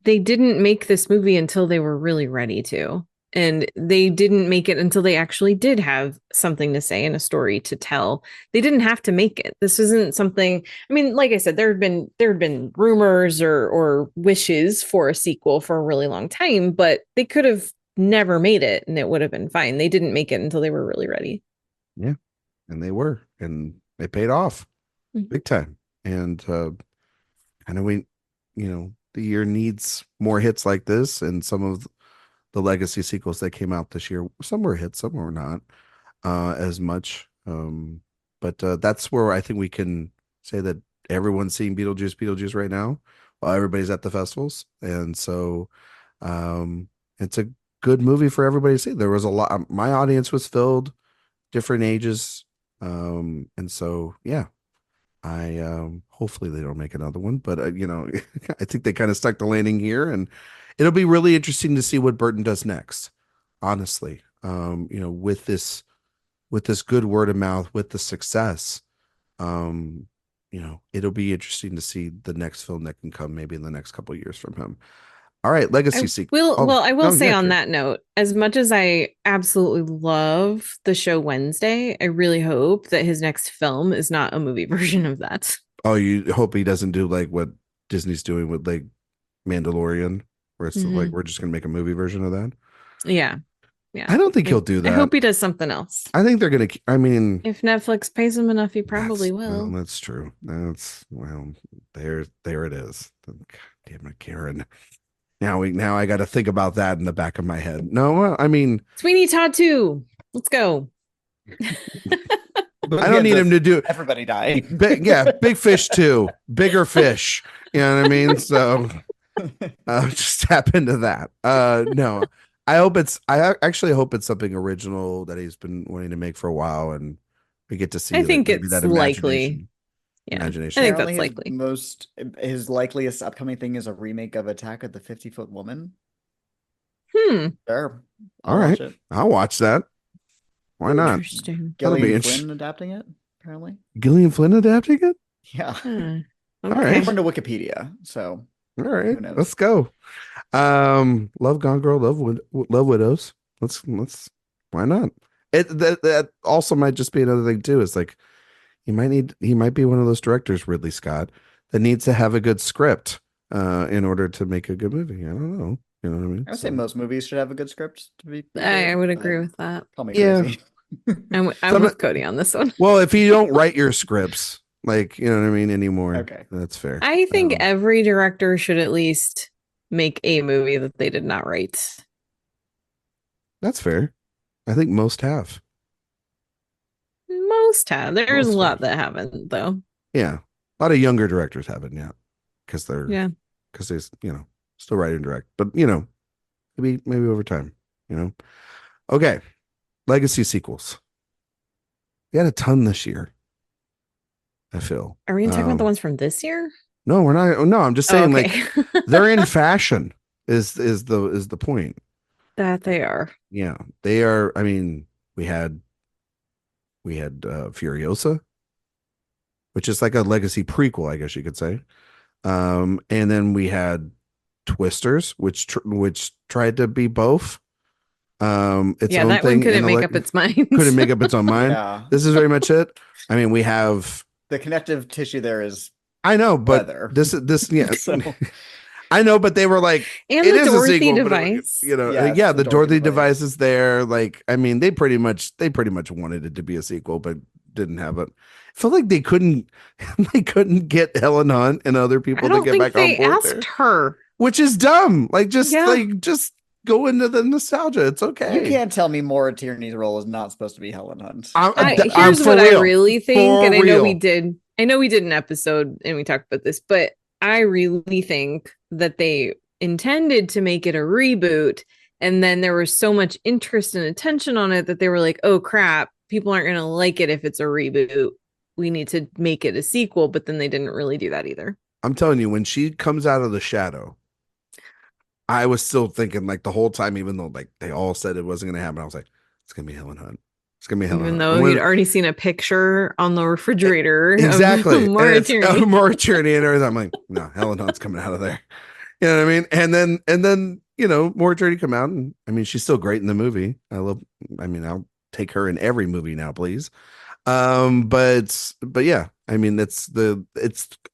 they didn't make this movie until they were really ready to. And they didn't make it until they actually did have something to say and a story to tell. They didn't have to make it. This isn't something, I mean, like I said, there had been rumors or wishes for a sequel for a really long time, but they could have never made it and it would have been fine. They didn't make it until they were really ready. Yeah. And they were, and it paid off big time. And kind of the year needs more hits like this, and some of the legacy sequels that came out this year, some were hits, some were not as much. But that's where I think we can say that everyone's seeing Beetlejuice right now while everybody's at the festivals. And so it's a good movie for everybody to see. There was a lot, my audience was filled, different ages. And so, yeah, I hopefully they don't make another one, but I think they kind of stuck the landing here, and it'll be really interesting to see what Burton does next, honestly. With this good word of mouth, with the success, it'll be interesting to see the next film that can come maybe in the next couple of years from him. All right, legacy sequel. I will say on that note, as much as I absolutely love the show Wednesday, I really hope that his next film is not a movie version of that. Oh, you hope he doesn't do like what Disney's doing with like Mandalorian, where it's like we're just gonna make a movie version of that. Yeah. I don't think he'll do that. I hope he does something else. I think they're gonna. I mean, if Netflix pays him enough, he probably will. Well, that's true. There it is. God damn it, Karen. Now I got to think about that in the back of my head. No, I mean Sweeney Todd 2. Let's go. I don't need him to do everybody die. Big Fish 2, bigger fish. You know what I mean? So just tap into that. No, I actually hope it's something original that he's been wanting to make for a while, and we get to see. I think it's likely. Yeah, imagination. I think Apparently that's likely. his likeliest upcoming thing is a remake of Attack of the 50-Foot Woman. Hmm. Sure. All I'll right, watch it. I'll watch that. Why not? Interesting. That'll be Gillian interesting. Flynn adapting it, apparently. Gillian Flynn adapting it? Yeah. Hmm. All Okay. right. According to Wikipedia. So All right, who knows? let's go. Love Gone Girl, Love Widows. Let's why not? That also might just be another thing too. Is like he might be one of those directors, Ridley Scott, that needs to have a good script in order to make a good movie. I don't know. You know what I mean? I would say most movies should have a good script to be I good, would but agree with that. call me Yeah. crazy. I'm with Cody on this one. Well, if you don't write your scripts, like, you know what I mean, anymore, Okay. that's fair. I think Um, every director should at least make a movie that they did not write. That's fair. I think most have. Most have. There's Most a lot have. that haven't, though. Yeah. A lot of younger directors haven't yet because they're, Yeah. because they, still write and direct, but, maybe over time, Okay. Legacy sequels. We had a ton this year, I feel. Are we talking about the ones from this year? No, we're not. No, I'm just saying, Okay. they're in fashion is the point. That they are. Yeah, they are. I mean, we had Furiosa, which is like a legacy prequel, I guess you could say. And then we had Twisters, which tried to be both. Its Yeah, own that thing one couldn't and make up its mind. couldn't make up its own mind. Yeah. This is very much it. I mean, we have. The connective tissue there is I know, but leather. this yeah. So- I know, but they were like, And it the is a Dorothy sequel, but device. Yeah, the Dorothy device is there. Like, I mean, they pretty much wanted it to be a sequel, but didn't have it. I feel like they couldn't get Helen Hunt and other I people to don't get think back on they board asked there, her. which is dumb. Like, just Yeah. go into the nostalgia. It's okay. You can't tell me Maura Tierney's role is not supposed to be Helen Hunt. Here's what I really think, and I know we did. did an episode and we talked about this, but I really think that they intended to make it a reboot, and then there was so much interest and attention on it that they were like, oh crap, people aren't going to like it if it's a reboot. We need to make it a sequel, but then they didn't really do that either. I'm telling you, when she comes out of the shadow, I was still thinking like the whole time, even though like they all said it wasn't going to happen, I was like, it's going to be Helen Hunt. It's going to be Helen Even Hunt. though you'd already seen a picture on the refrigerator. Exactly. Of Maura Tierney. Maura Tierney and everything. I'm like, no, Helen Hunt's coming out of there. You know what I mean? And then, Maura Tierney come out, and I mean, she's still great in the movie. I'll take her in every movie now, please. But yeah, I mean, it's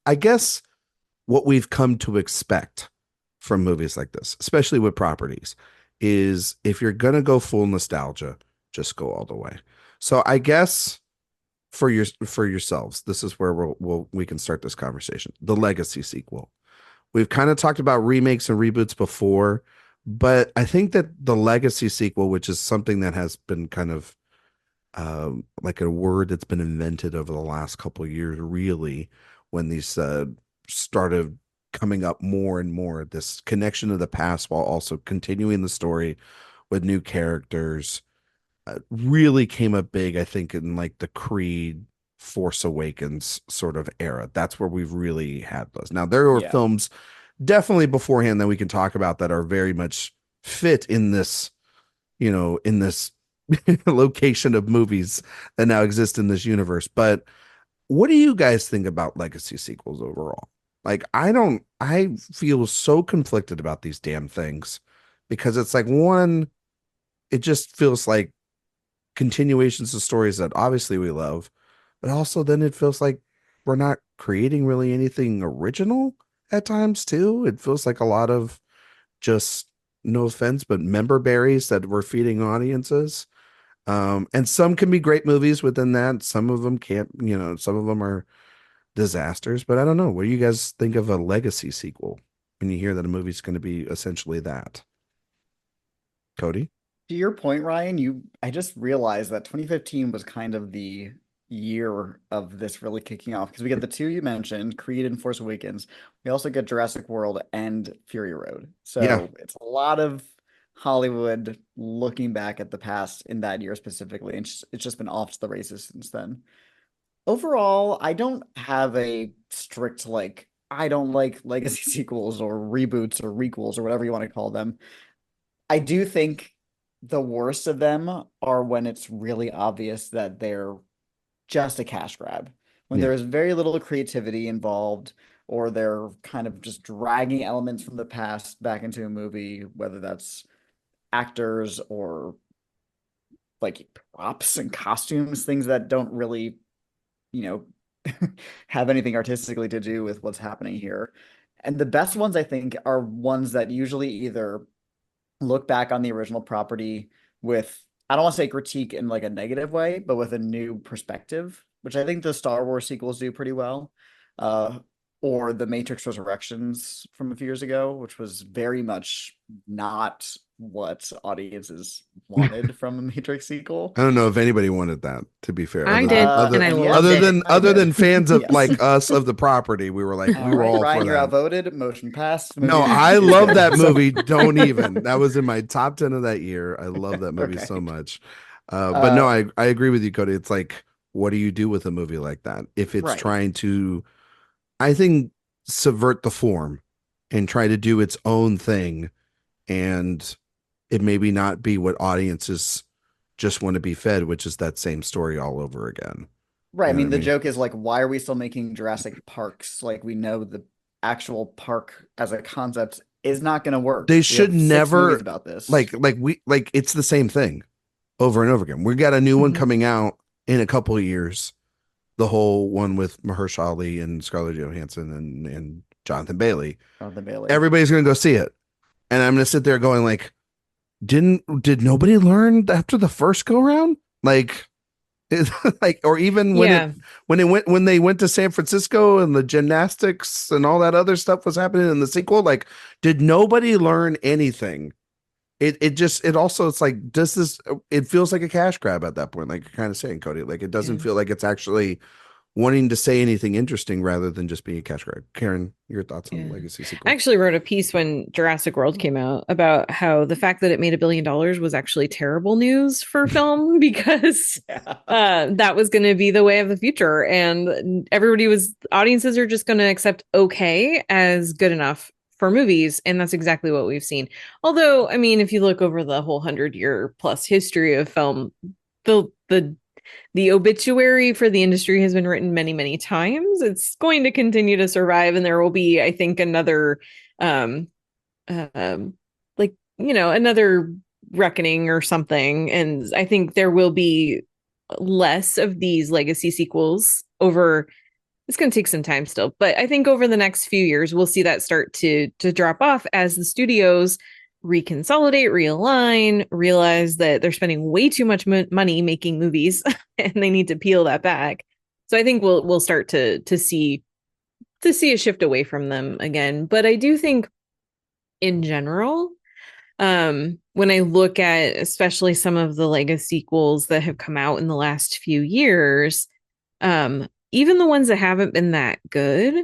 I guess what we've come to expect from movies like this, especially with properties, is if you're gonna go full nostalgia, just go all the way. So I guess for yourselves, this is where we can start this conversation. The legacy sequel. We've kind of talked about remakes and reboots before, but I think that the legacy sequel, which is something that has been kind of like a word that's been invented over the last couple of years, really, when these started coming up more and more, this connection to the past while also continuing the story with new characters, really came up big, I think, in like the Creed, Force Awakens sort of era. That's where we've really had those. Now, there were films definitely beforehand that we can talk about that are very much fit in this, in this location of movies that now exist in this universe. But what do you guys think about legacy sequels overall? Like, I feel so conflicted about these damn things, because it's like, one, it just feels like continuations of stories that obviously we love, but also then it feels like we're not creating really anything original at times too. It feels like a lot of just, no offense, but member berries that we're feeding audiences. And some can be great movies within that. Some of them can't, some of them are disasters, but I don't know. What do you guys think of a legacy sequel when you hear that a movie's going to be essentially that? Cody? To your point, Ryan, I just realized that 2015 was kind of the year of this really kicking off, because we get the two you mentioned, Creed and Force Awakens. We also get Jurassic World and Fury Road. So it's a lot of Hollywood looking back at the past in that year specifically, and it's just been off to the races since then. Overall, I don't have a strict like I don't like legacy sequels or reboots or requels or whatever you want to call them. I do think the worst of them are when it's really obvious that they're just a cash grab. When Yeah. there is very little creativity involved, or they're kind of just dragging elements from the past back into a movie, whether that's actors or like props and costumes, things that don't really, you know, have anything artistically to do with what's happening here. And the best ones, I think, are ones that usually either look back on the original property with, I don't want to say critique in like a negative way, but with a new perspective, which I think the Star Wars sequels do pretty well. Uh, or the Matrix Resurrections from a few years ago, which was very much not what audiences wanted from a Matrix sequel. I don't know if anybody wanted that, to be fair. I did, and I And loved yes, it. I Other did. than fans of Yes. like us of the property, we were like, All we were right, all Ryan, for you're that. outvoted. Motion passed. Movie No, of the I year. love that So- movie. Don't even. That was in my top 10 of that year. I love that movie so Okay. much. But no, I agree with you, Cody. It's like, what do you do with a movie like that? If it's Right. trying to, I think, subvert the form and try to do its own thing, and it maybe not be what audiences just want to be fed, which is that same story all over again. Right. I You know mean, what the I mean? joke is like, why are we still making Jurassic Parks? Like, we know the actual park as a concept is not going to work. They We should have 6 never movies about this. like it's the same thing over and over again. We got a new one Mhm. coming out in a couple of years. The whole one with Mahershala Ali and Scarlett Johansson and Jonathan Bailey. Jonathan Bailey. Everybody's gonna go see it, and I'm gonna sit there going like, did nobody learn after the first go round? Like, like, or even Yeah. when they went to San Francisco and the gymnastics and all that other stuff was happening in the sequel, like, did nobody learn anything? It also, it's like, does this, it feels like a cash grab at that point, like you're kind of saying, Cody. Like, it doesn't Yeah. feel like it's actually wanting to say anything interesting rather than just being a cash grab. Karen, your thoughts on Yeah. Legacy sequel? I actually wrote a piece when Jurassic World came out about how the fact that it made $1 billion was actually terrible news for film because Yeah. that was going to be the way of the future. And audiences are just going to accept okay as good enough for movies. And that's exactly what we've seen. Although, I mean, if you look over the whole 100-year plus history of film, the obituary for the industry has been written many, many times. It's going to continue to survive, and there will be, I think, another, another reckoning or something. And I think there will be less of these legacy sequels over. It's going to take some time still, but I think over the next few years we'll see that start to drop off as the studios reconsolidate, realign, realize that they're spending way too much money making movies and they need to peel that back. So I think we'll start to see a shift away from them again. But I do think in general, when I look at especially some of the legacy sequels that have come out in the last few years, even the ones that haven't been that good,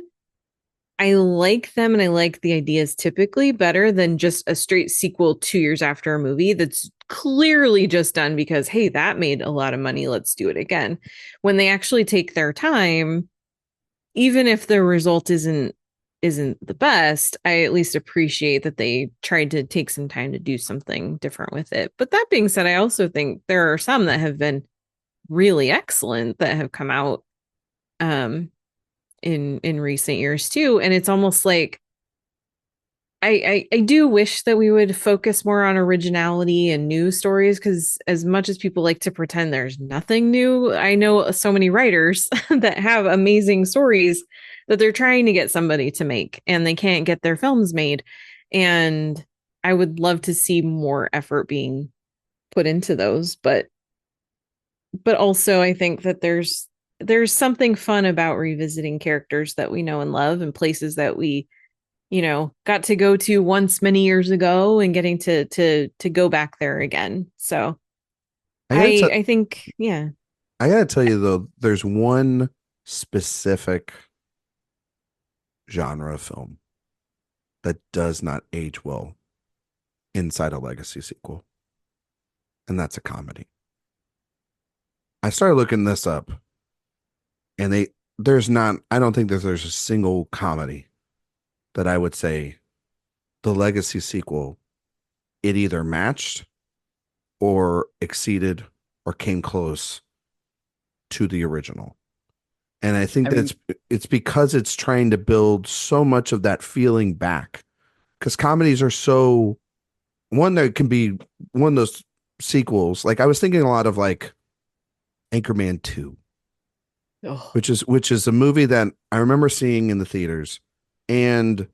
I like them and I like the ideas typically better than just a straight sequel 2 years after a movie that's clearly just done because, hey, that made a lot of money. Let's do it again. When they actually take their time, even if the result isn't the best, I at least appreciate that they tried to take some time to do something different with it. But that being said, I also think there are some that have been really excellent that have come out in recent years too, and it's almost like I do wish that we would focus more on originality and new stories, because as much as people like to pretend there's nothing new, I know so many writers that have amazing stories that they're trying to get somebody to make and they can't get their films made. And I would love to see more effort being put into those, but also I think that there's something fun about revisiting characters that we know and love and places that we got to go to once many years ago and getting to go back there again. So I think, yeah. I gotta tell you though, there's one specific genre of film that does not age well inside a legacy sequel, and that's a comedy. I started looking this up, And I don't think that there's a single comedy that I would say the Legacy sequel, it either matched or exceeded or came close to the original. And I think it's because it's trying to build so much of that feeling back. Because comedies are so one that can be one of those sequels. Like I was thinking a lot of like Anchorman 2, which is a movie that I remember seeing in the theaters. And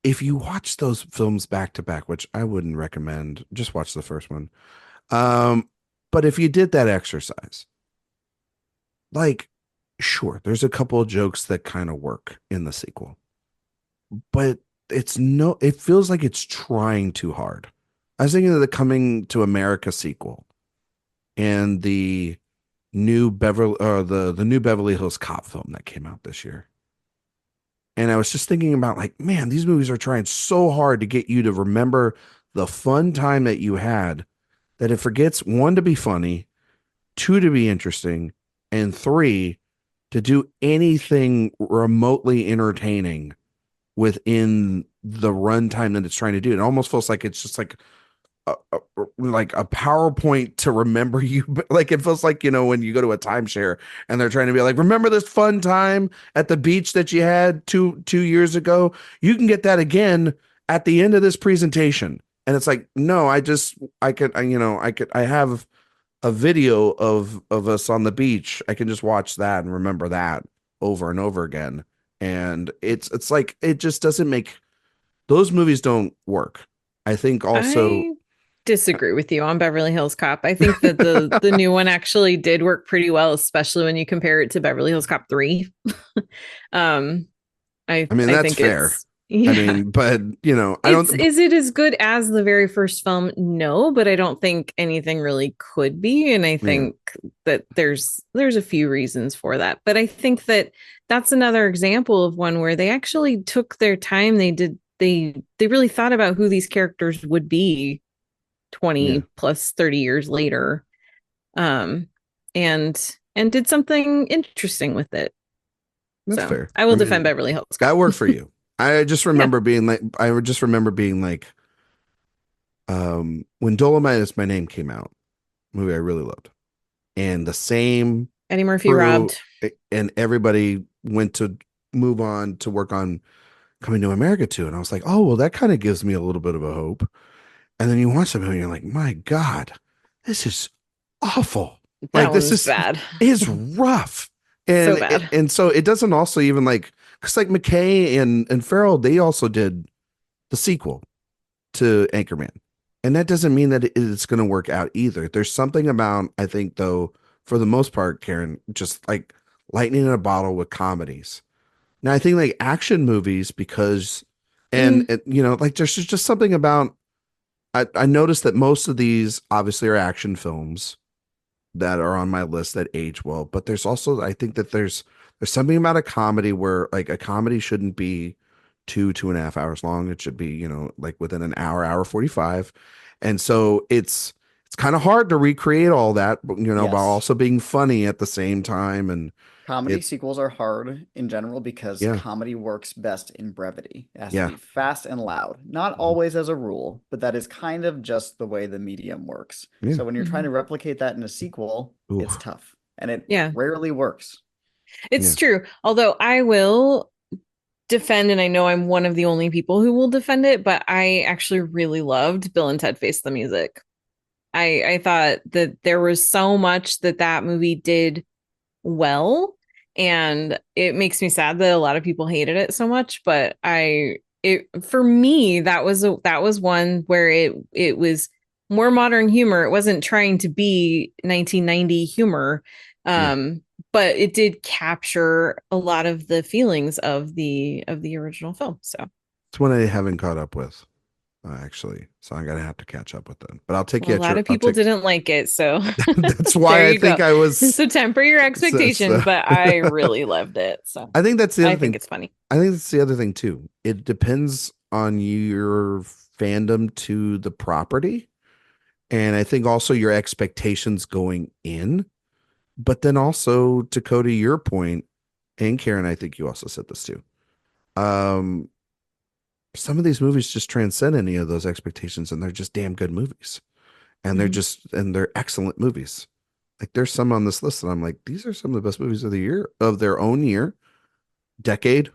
if you watch those films back to back, which I wouldn't recommend, just watch the first one. But if you did that exercise, like, sure, there's a couple of jokes that kind of work in the sequel, but it feels like it's trying too hard. I was thinking of the Coming to America sequel and the new the new Beverly Hills Cop film that came out this year. And I was just thinking about like, man, these movies are trying so hard to get you to remember the fun time that you had that it forgets, one, to be funny, two, to be interesting, and three, to do anything remotely entertaining within the runtime that it's trying to do. It almost feels like it's just like like a PowerPoint to remember you. Like it feels like, when you go to a timeshare and they're trying to be like, remember this fun time at the beach that you had two years ago? You can get that again at the end of this presentation. And it's like, no, I have a video of us on the beach. I can just watch that and remember that over and over again. And it's like, it just doesn't make, those movies don't work. I think also I disagree with you on Beverly Hills Cop. I think that the new one actually did work pretty well, especially when you compare it to Beverly Hills Cop 3. I mean, that's think fair. Yeah. I mean, but is it as good as the very first film? No, but I don't think anything really could be. And I think that there's a few reasons for that. But I think that that's another example of one where they actually took their time. They really thought about who these characters would be 20 plus 30 years later. And did something interesting with it. That's fair. I will defend Beverly Hills. That worked for you. I just remember being like, when Dolomite Is My Name came out, movie I really loved. And the same Eddie Murphy robbed. And everybody went to move on to work on Coming to America too. And I was like, oh, well, that kind of gives me a little bit of a hope. And then you watch the movie and you're like, my God, this is awful. Like this is bad. It's rough. And so bad. And so it doesn't also even like, because like McKay and Farrell, they also did the sequel to Anchorman. And that doesn't mean that it's going to work out either. There's something about, I think, though, for the most part, Karen, just like lightning in a bottle with comedies. Now, I think like action movies, because, and like there's just something about, I noticed that most of these obviously are action films that are on my list that age well, but there's also, I think that there's something about a comedy where like a comedy shouldn't be 2.5 hours long. It should be, like within an hour 45. And so it's kind of hard to recreate all that, but, while also being funny at the same time. And comedy sequels are hard in general because comedy works best in brevity. It has to be fast and loud. Not always as a rule, but that is kind of just the way the medium works. Yeah. So when you're trying to replicate that in a sequel, it's tough. And it rarely works. It's true. Although I will defend, and I know I'm one of the only people who will defend it, but I actually really loved Bill and Ted Face the Music. I thought that there was so much that movie did well, and it makes me sad that a lot of people hated it so much, but for me that was one where it was more modern humor. It wasn't trying to be 1990 humor, but it did capture a lot of the feelings of the original film. So it's one I haven't caught up with, actually. So I'm gonna have to catch up with them. But I'll take you. A lot of people didn't like it, so that's why I think I was. So temper your expectations, but I really loved it. So I think that's the other thing. I think it's funny. I think that's the other thing too. It depends on your fandom to the property, and I think also your expectations going in. But then also to Cody, your point, and Karen, I think you also said this too. Um, some of these movies just transcend any of those expectations, and they're just damn good movies. And Mhm. they're excellent movies. Like there's some on this list that I'm like, these are some of the best movies of the year, of their own year, decade,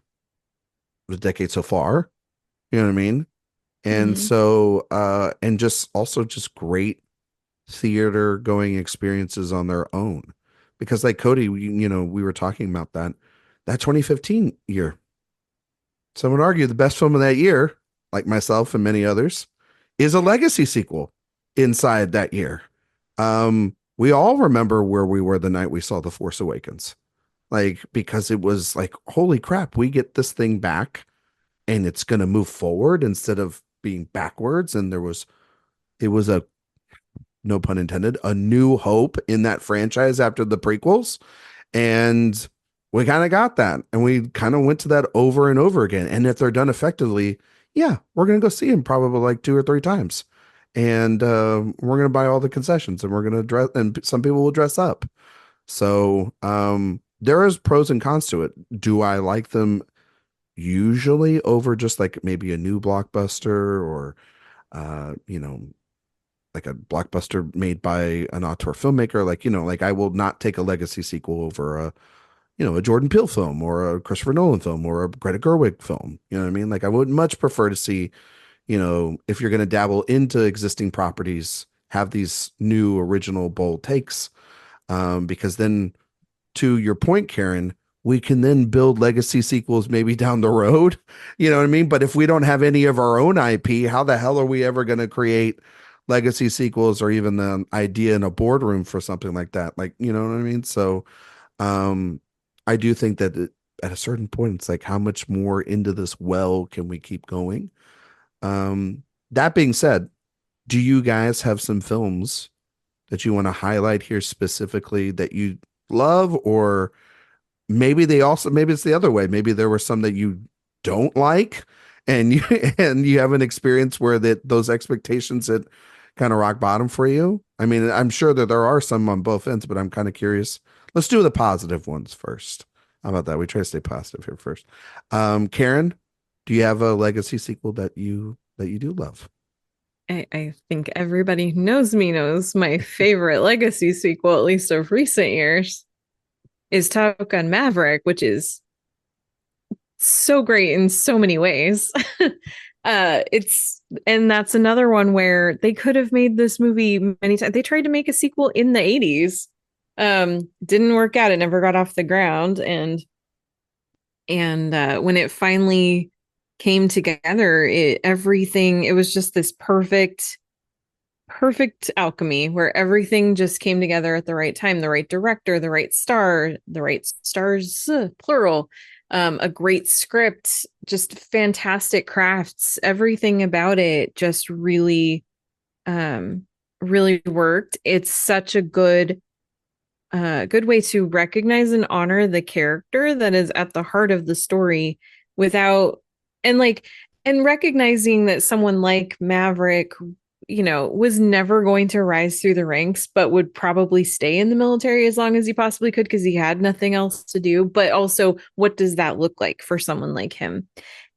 the decade so far. You know what I mean? And Mhm. so and just also just great theater going experiences on their own. Because like Cody, we were talking about that 2015 year. Some would argue the best film of that year, like myself and many others, is a legacy sequel inside that year. We all remember where we were the night we saw The Force Awakens. Like, because it was like, holy crap, we get this thing back and it's going to move forward instead of being backwards. And it was a, no pun intended, a new hope in that franchise after the prequels. And we kind of got that. And we kind of went to that over and over again. And if they're done effectively, yeah, we're going to go see them probably like 2 or 3 times. And we're going to buy all the concessions and we're going to dress, and some people will dress up. So there is pros and cons to it. Do I like them usually over just like maybe a new blockbuster or, you know, like a blockbuster made by an auteur filmmaker? Like, like I will not take a legacy sequel over a Jordan Peele film or a Christopher Nolan film or a Greta Gerwig film. You know what I mean? Like I would much prefer to see, if you're going to dabble into existing properties, have these new original bold takes. Because then to your point, Karen, we can then build legacy sequels maybe down the road. You know what I mean? But if we don't have any of our own IP, how the hell are we ever going to create legacy sequels or even the idea in a boardroom for something like that? Like, you know what I mean? So, um, I do think that at a certain point, it's like, how much more into this well can we keep going? That being said, do you guys have some films that you want to highlight here specifically that you love, or maybe it's the other way. Maybe there were some that you don't like, and you and you have an experience where that those expectations had kind of rock bottom for you. I mean, I'm sure that there are some on both ends, but I'm kind of curious. Let's do the positive ones first. How about that? We try to stay positive here first. Karen, do you have a legacy sequel that you do love? I think everybody who knows me knows my favorite legacy sequel, at least of recent years, is Top Gun Maverick, which is so great in so many ways. It's and that's another one where they could have made this movie many times. They tried to make a sequel in the 80s. Didn't work out. It never got off the ground. And when it finally came together, it was just this perfect alchemy where everything just came together at the right time, the right director, the right stars, plural, a great script, just fantastic crafts. Everything about it just really worked. It's such a good way to recognize and honor the character that is at the heart of the story without and like and recognizing that someone like Maverick, was never going to rise through the ranks, but would probably stay in the military as long as he possibly could because he had nothing else to do. But also, what does that look like for someone like him?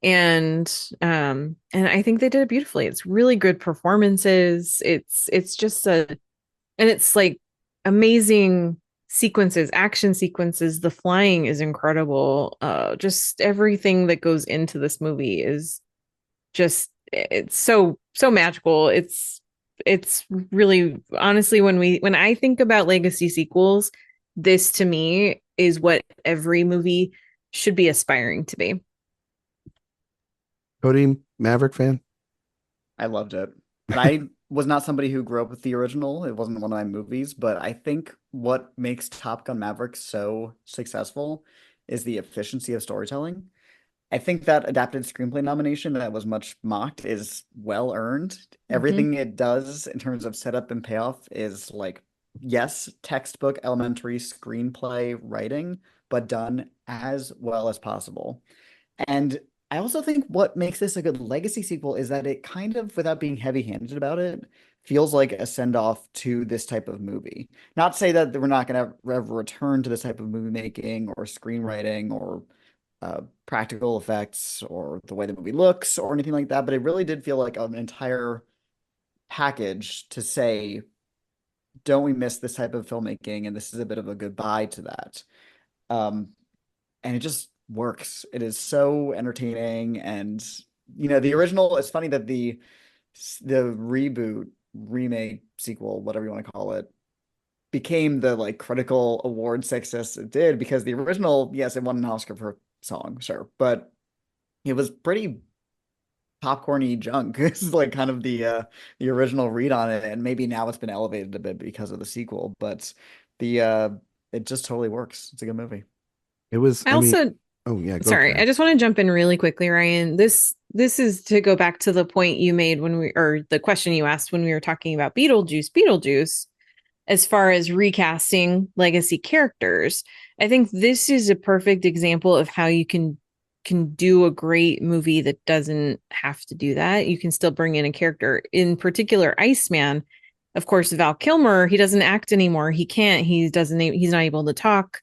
And I think they did it beautifully. It's really good performances. It's just and it's like amazing sequences, action sequences. The flying is incredible. Just everything that goes into this movie is just it's so magical. It's really honestly when I think about legacy sequels, this to me is what every movie should be aspiring to be. Cody, Maverick fan? I loved it. And I was not somebody who grew up with the original. It wasn't one of my movies, but I think what makes Top Gun Maverick so successful is the efficiency of storytelling. I think that adapted screenplay nomination that was much mocked is well earned. Mhm. Everything it does in terms of setup and payoff is like, yes, textbook elementary screenplay writing, but done as well as possible. And I also think what makes this a good legacy sequel is that it kind of, without being heavy-handed about it, feels like a send-off to this type of movie. Not to say that we're not going to ever return to this type of movie making or screenwriting or practical effects or the way the movie looks or anything like that, but it really did feel like an entire package to say, don't we miss this type of filmmaking? And this is a bit of a goodbye to that. Um, and it just works. It is so entertaining. And, the original, it's funny that the reboot, remake, sequel, whatever you want to call it, became the like critical award success it did, because the original, yes, it won an Oscar for song, sure, but it was pretty popcorny junk. This is like kind of the original read on it, and maybe now it's been elevated a bit because of the sequel, but it just totally works. It's a good movie. It was, I I mean, also, oh yeah, go sorry, for I it. just want to jump in really quickly, Ryan. This is to go back to the point you made or the question you asked when we were talking about Beetlejuice, as far as recasting legacy characters. I think this is a perfect example of how you can do a great movie that doesn't have to do that. You can still bring in a character. In particular, Iceman, of course, Val Kilmer, he doesn't act anymore. He can't. He's not able to talk.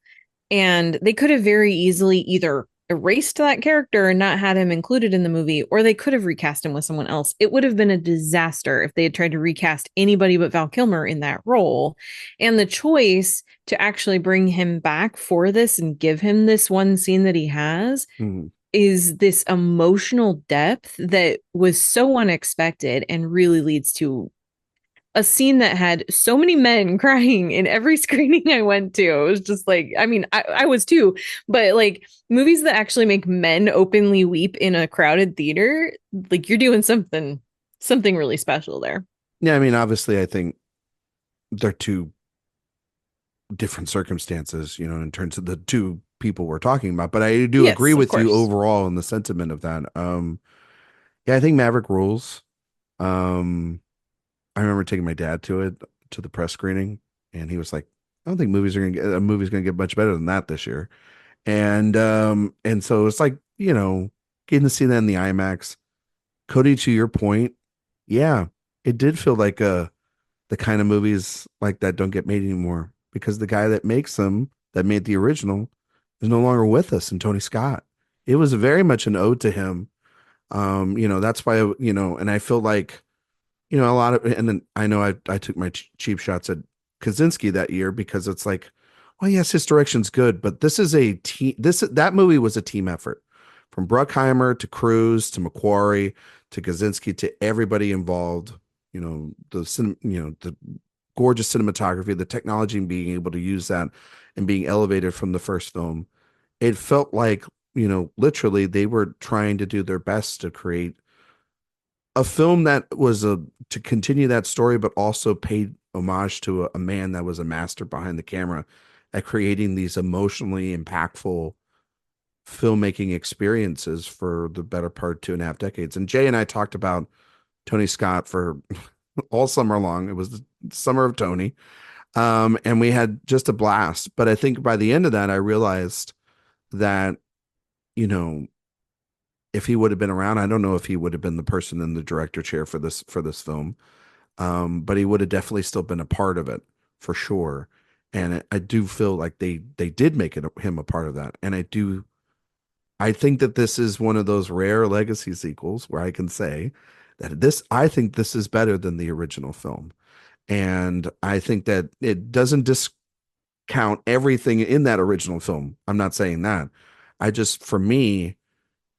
And they could have very easily either erased that character and not had him included in the movie, or they could have recast him with someone else. It would have been a disaster if they had tried to recast anybody but Val Kilmer in that role. And the choice to actually bring him back for this and give him this one scene that he has is this emotional depth that was so unexpected and really leads to a scene that had so many men crying in every screening I went to. It was just like, I mean, I was too, but like movies that actually make men openly weep in a crowded theater, like you're doing something really special there. Yeah, I mean, obviously, I think they're two different circumstances, in terms of the two people we're talking about. But I do agree Yes, of with you course. overall in the sentiment of that. Yeah, I think Maverick rules. I remember taking my dad to the press screening, and he was like, "I don't think a movie's gonna get much better than that this year." And so it's like, getting to see that in the IMAX. Cody, to your point, yeah, it did feel like the kind of movies like that don't get made anymore, because the guy that makes them, that made the original, is no longer with us, and Tony Scott. It was very much an ode to him. That's why, and I feel like, a lot of, and then I know I took my cheap shots at Kaczynski that year, because it's like, well, yes, his direction's good, but this is a team. That movie was a team effort, from Bruckheimer to Cruise to McQuarrie to Kaczynski to everybody involved. The gorgeous cinematography, the technology, and being able to use that and being elevated from the first film. It felt like, literally they were trying to do their best to create a film that was to continue that story, but also paid homage to a man that was a master behind the camera at creating these emotionally impactful filmmaking experiences for the better part 2.5 decades. And Jay and I talked about Tony Scott for all summer long. It was the summer of Tony. And we had just a blast. But I think by the end of that, I realized that, if he would have been around, I don't know if he would have been the person in the director chair for this film. But he would have definitely still been a part of it for sure. And I do feel like they did make him a part of that. And I think that this is one of those rare legacy sequels where I can say that I think this is better than the original film. And I think that it doesn't discount everything in that original film. I'm not saying that. For me,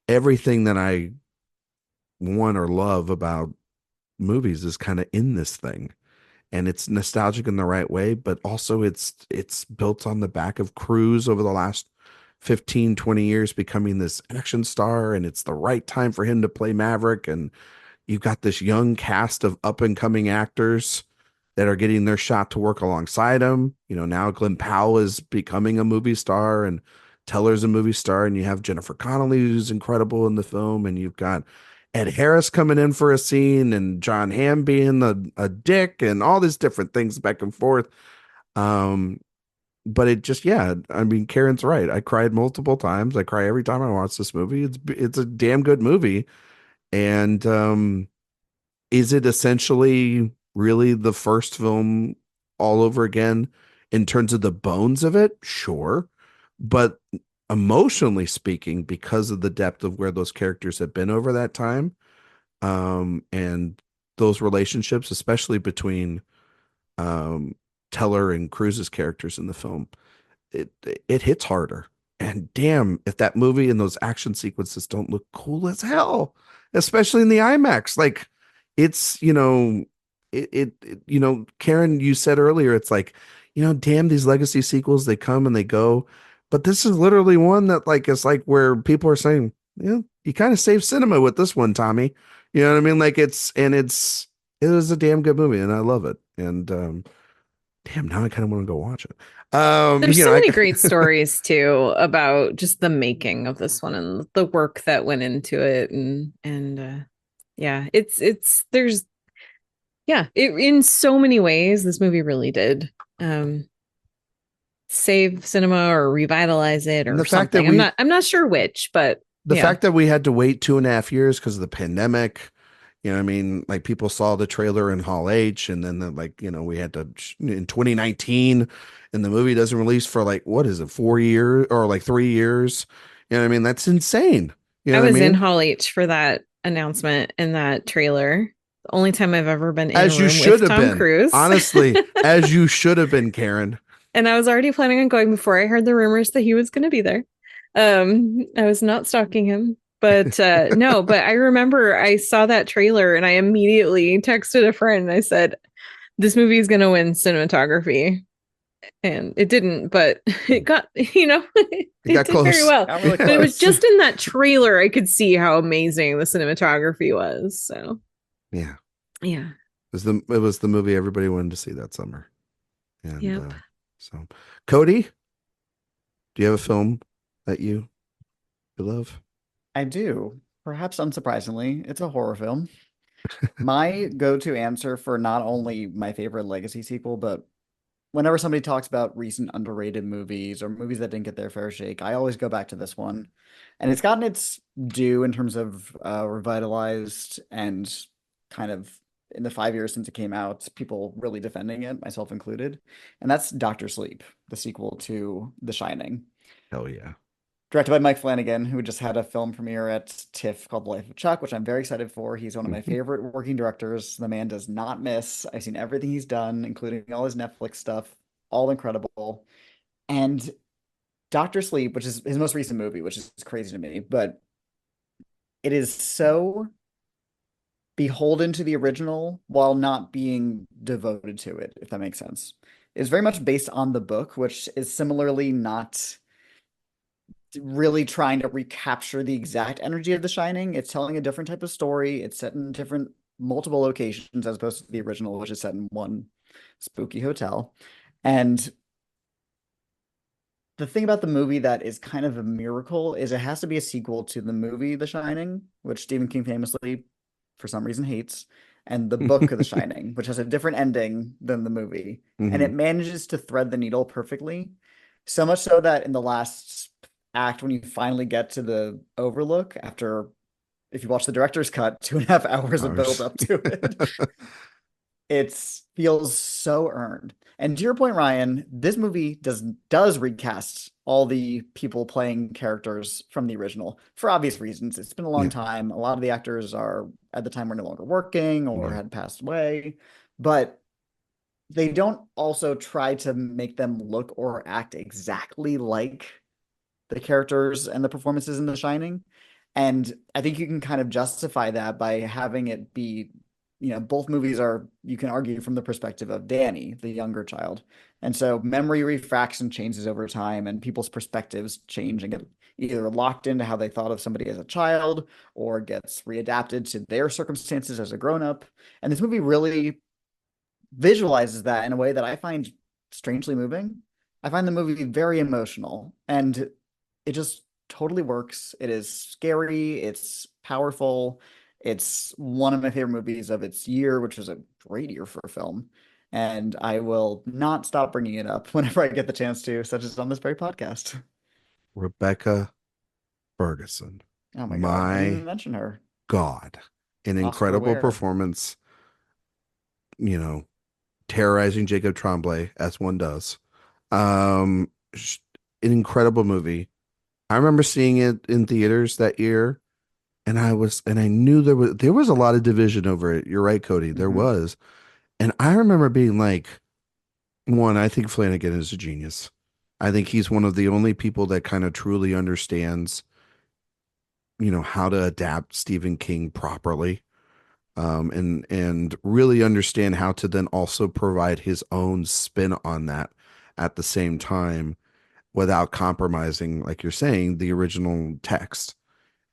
everything that I want or love about movies is kind of in this thing. And it's nostalgic in the right way, but also it's built on the back of Cruise over the last 15, 20 years becoming this action star, and it's the right time for him to play Maverick. And you've got this young cast of up and coming actors that are getting their shot to work alongside him. Now Glenn Powell is becoming a movie star, and Teller's a movie star, and you have Jennifer Connelly, who's incredible in the film, and you've got Ed Harris coming in for a scene, and John Hamm being a dick, and all these different things back and forth. but it just, yeah, I mean, Karen's right. I cried multiple times. I cry every time I watch this movie. It's a damn good movie. And is it essentially really the first film all over again in terms of the bones of it? Sure. But emotionally speaking, because of the depth of where those characters have been over that time, and those relationships, especially between um, Teller and Cruz's characters in the film, it it hits harder. And damn, if that movie and those action sequences don't look cool as hell, especially in the IMAX, like it's, Karen, you said earlier, it's like, damn, these legacy sequels, they come and they go. But this is literally one that like is like where people are saying, you kind of saved cinema with this one, Tommy. You know what I mean? Like it was a damn good movie and I love it. And damn, now I kind of want to go watch it. There's so many great stories too about just the making of this one and the work that went into it, and yeah, in so many ways this movie really did save cinema or revitalize it or the fact something. that I'm not sure which, but the yeah. fact that we had to wait 2.5 years because of the pandemic, what I mean? Like people saw the trailer in Hall H, and then we had to in 2019, and the movie doesn't release for like, what is it, 4 years or like 3 years? You know what I mean? That's insane. You know I what I was in mean? Hall H for that announcement and that trailer. The only time I've ever been in As a you room should with have Tom been. Cruise. Honestly, as you should have been, Karen. And I was already planning on going before I heard the rumors that he was going to be there. I was not stalking him, but no, but I remember I saw that trailer and I immediately texted a friend and I said, this movie is going to win cinematography. And it didn't, but it got, it got did very close. well. Got really But it was close. just in that trailer I could see how amazing the cinematography was. So Yeah. yeah. It was the movie everybody wanted to see that summer. And Yep. so Cody, do you have a film that you love? I do. Perhaps unsurprisingly, it's a horror film. My go-to answer for not only my favorite legacy sequel, but whenever somebody talks about recent underrated movies or movies that didn't get their fair shake, I always go back to this one. And it's gotten its due in terms of revitalized and kind of in the 5 years since it came out, people really defending it, myself included. And that's Doctor Sleep, the sequel to The Shining. Hell yeah. Directed by Mike Flanagan, who just had a film premiere at TIFF called The Life of Chuck, which I'm very excited for. He's one of my favorite working directors. The man does not miss. I've seen everything he's done, including all his Netflix stuff, all incredible. And Doctor Sleep, which is his most recent movie, which is crazy to me, but it is so beholden to the original while not being devoted to it, if that makes sense. It's very much based on the book, which is similarly not really trying to recapture the exact energy of The Shining. It's telling a different type of story. It's set in different multiple locations as opposed to the original, which is set in one spooky hotel. And the thing about the movie that is kind of a miracle is it has to be a sequel to the movie The Shining, which Stephen King famously, for some reason, hates, and the book of The Shining, which has a different ending than the movie. And it manages to thread the needle perfectly. So much so that in the last act, when you finally get to the overlook, after, if you watch the director's cut, 2.5 hours of build up to it, it feels so earned. And to your point, Ryan, this movie does recast all the people playing characters from the original for obvious reasons. It's been a long time. A lot of the actors are at the time were no longer working or had passed away, but they don't also try to make them look or act exactly like the characters and the performances in The Shining. And I think you can kind of justify that by having it be, both movies are, you can argue, from the perspective of Danny, the younger child. And so memory refracts and changes over time, and people's perspectives change and get either locked into how they thought of somebody as a child or gets readapted to their circumstances as a grown-up. And this movie really visualizes that in a way that I find strangely moving. I find the movie very emotional, and it just totally works. It is scary. It's powerful. It's one of my favorite movies of its year, which was a great year for a film. and I will not stop bringing it up whenever I get the chance to, such as on this very podcast. Rebecca Ferguson. Oh my God, I didn't even My mention her. God. An Oscar incredible Ware. performance, you know, terrorizing Jacob Tremblay as one does. Um, an incredible movie. I remember seeing it in theaters that year, and I knew there was a lot of division over it. You're right, Cody. There Mhm. was. And I remember being like, one, I think Flanagan is a genius. I think he's one of the only people that kind of truly understands, how to adapt Stephen King properly, and really understand how to then also provide his own spin on that at the same time without compromising, like you're saying, the original text.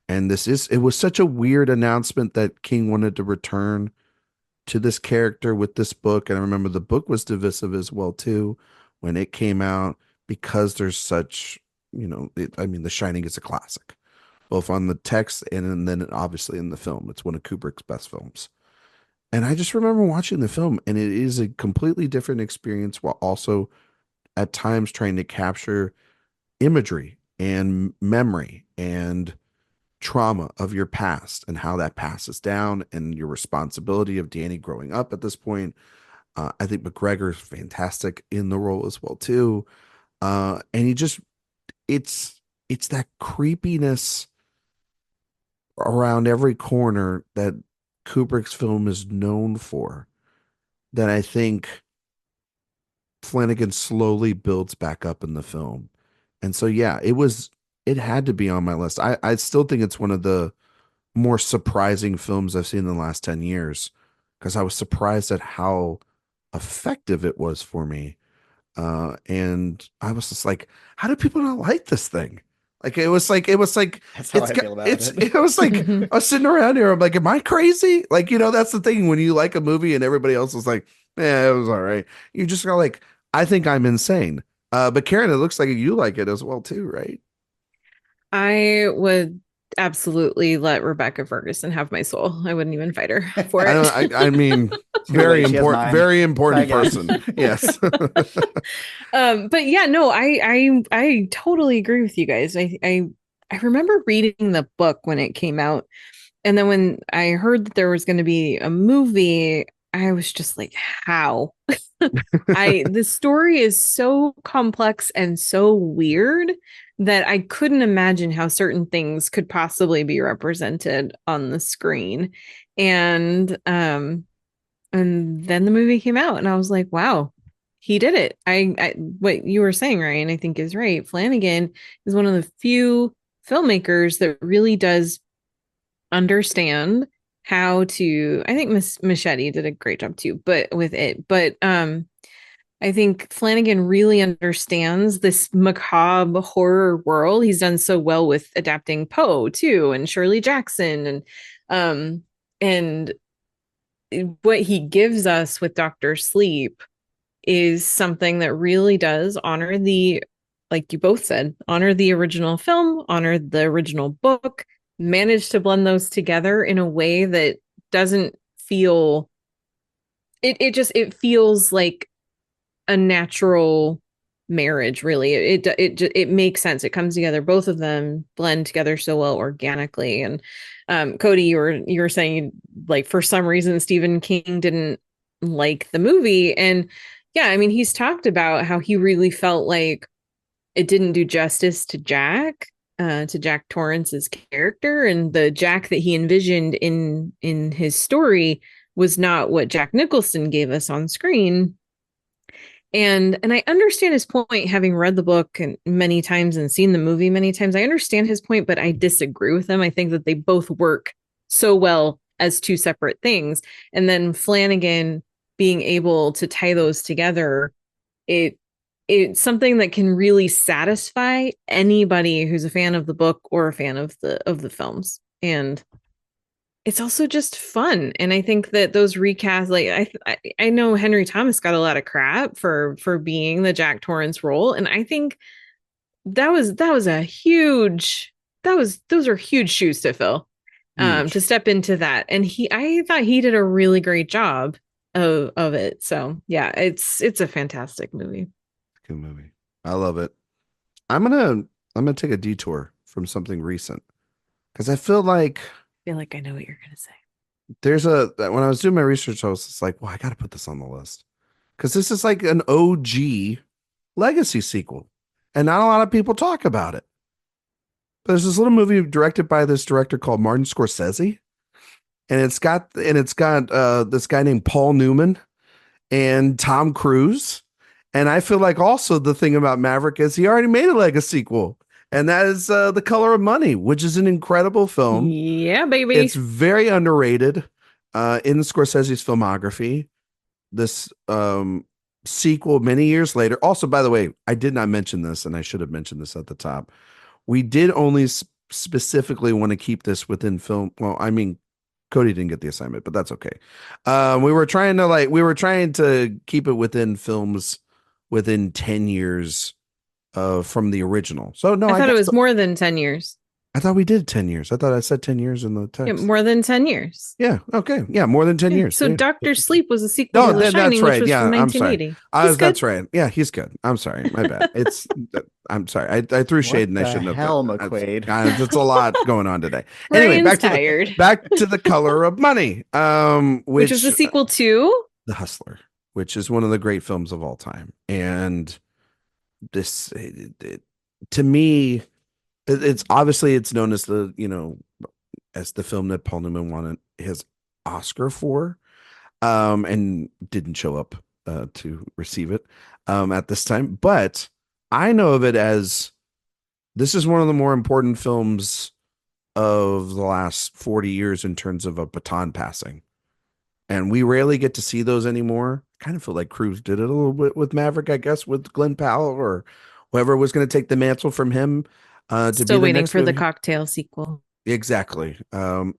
And it was such a weird announcement that King wanted to return to this character with this book. And I remember the book was divisive as well too when it came out, because there's such, The Shining is a classic, both on the text and then obviously in the film. It's one of Kubrick's best films. And I just remember watching the film, and it is a completely different experience while also at times trying to capture imagery and memory and trauma of your past and how that passes down and your responsibility of Danny growing up at this point. I think McGregor's fantastic in the role as well too. And it's that creepiness around every corner that Kubrick's film is known for, that I think Flanagan slowly builds back up in the film. And so, yeah, it had to be on my list. I still think it's one of the more surprising films I've seen in the last 10 years, because I was surprised at how effective it was for me. And I was just like, how do people not like this thing? Like, it was like, That's how I feel about it. it was like, I was sitting around here. I'm like, am I crazy? Like, that's the thing when you like a movie and everybody else was like, yeah, it was all right. You just go like, I think I'm insane. But Karen, it looks like you like it as well too, right? I would absolutely let Rebecca Ferguson have my soul. I wouldn't even fight her for I it. don't. I mean, Too very late, she has important. mine. Very Try important again. person. Yes. But yeah, no, I totally agree with you guys. I remember reading the book when it came out, and then when I heard that there was going to be a movie, I was just like, how? The story is so complex and so weird that I couldn't imagine how certain things could possibly be represented on the screen. And then the movie came out, and I was like, wow, he did it. What you were saying, Ryan, I think is right. Flanagan is one of the few filmmakers that really does understand how to. I think Miss Machete did a great job too, but with it. But I think Flanagan really understands this macabre horror world. He's done so well with adapting Poe too, and Shirley Jackson, and what he gives us with Doctor Sleep is something that really does honor like you both said, honor the original film, honor the original book, manage to blend those together in a way that doesn't feel it feels like a natural marriage, really. It makes sense. It comes together. Both of them blend together so well organically. And Cody, you were saying, like, for some reason Stephen King didn't like the movie. And yeah, I mean, he's talked about how he really felt like it didn't do justice to Jack Torrance's character, and the Jack that he envisioned in his story was not what Jack Nicholson gave us on screen. And I understand his point, having read the book and many times and seen the movie many times. I understand his point, but I disagree with him. I think that they both work so well as two separate things. And then Flanagan being able to tie those together, it's something that can really satisfy anybody who's a fan of the book or a fan of the films. And it's also just fun. And I think that those recasts, like I know Henry Thomas got a lot of crap for being the Jack Torrance role, and I think those are huge shoes to fill, Huge. to step into that. And I thought he did a really great job of it. So yeah, it's a fantastic movie. Good movie. I love it. I'm gonna take a detour from something recent because I feel like I feel like I know what you're gonna say. when I was doing my research, I was just like, well, I got to put this on the list because this is like an OG legacy sequel, and not a lot of people talk about it. But there's this little movie directed by this director called Martin Scorsese, and it's got this guy named Paul Newman and Tom Cruise. And I feel like also the thing about Maverick is he already made a Lego sequel, and that is The Color of Money, which is an incredible film. Yeah, baby. It's very underrated in Scorsese's filmography. This sequel many years later. Also, by the way, I did not mention this, and I should have mentioned this at the top. We did only specifically want to keep this within film. Well, I mean, Cody didn't get the assignment, but that's okay. We were trying to keep it within films within 10 years from the original. So no, I thought it was more than 10 years. I thought we did 10 years. I thought I said 10 years in the text. Yeah, more than 10 years. Yeah. Okay. Yeah. More than 10 years. So yeah. Dr. Sleep was a sequel to The Shining, that's right. which was yeah, from I'm 1980. sorry. That's right. Yeah, he's good. I'm sorry. My bad. I'm sorry. I threw shade and I shouldn't have. Hell, McQuade. That's a lot going on today. Anyway, anyway, back to the Color of Money, which is the sequel to The Hustler, which is one of the great films of all time. And this, to me, it's obviously it's known as as the film that Paul Newman won his Oscar for, and didn't show up to receive it at this time. But I know of it as this is one of the more important films of the last 40 years in terms of a baton passing. And we rarely get to see those anymore. Kind of feel like Cruise did it a little bit with Maverick, I guess, with Glenn Powell or whoever was going to take the mantle from him. Still waiting for the Cocktail sequel. Exactly. I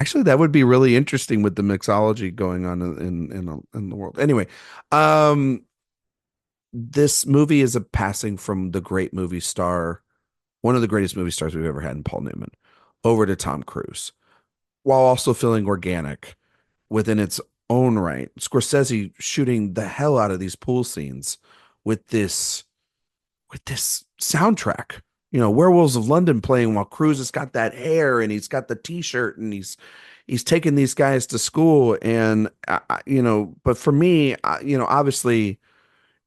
actually that would be really interesting with the mixology going on in the world. Anyway, this movie is a passing from the great movie star, one of the greatest movie stars we've ever had in Paul Newman, over to Tom Cruise, while also feeling organic within its own right. Scorsese shooting the hell out of these pool scenes with this soundtrack, Werewolves of London playing while Cruise has got that hair and he's got the t-shirt and he's taking these guys to school. And, but for me, obviously,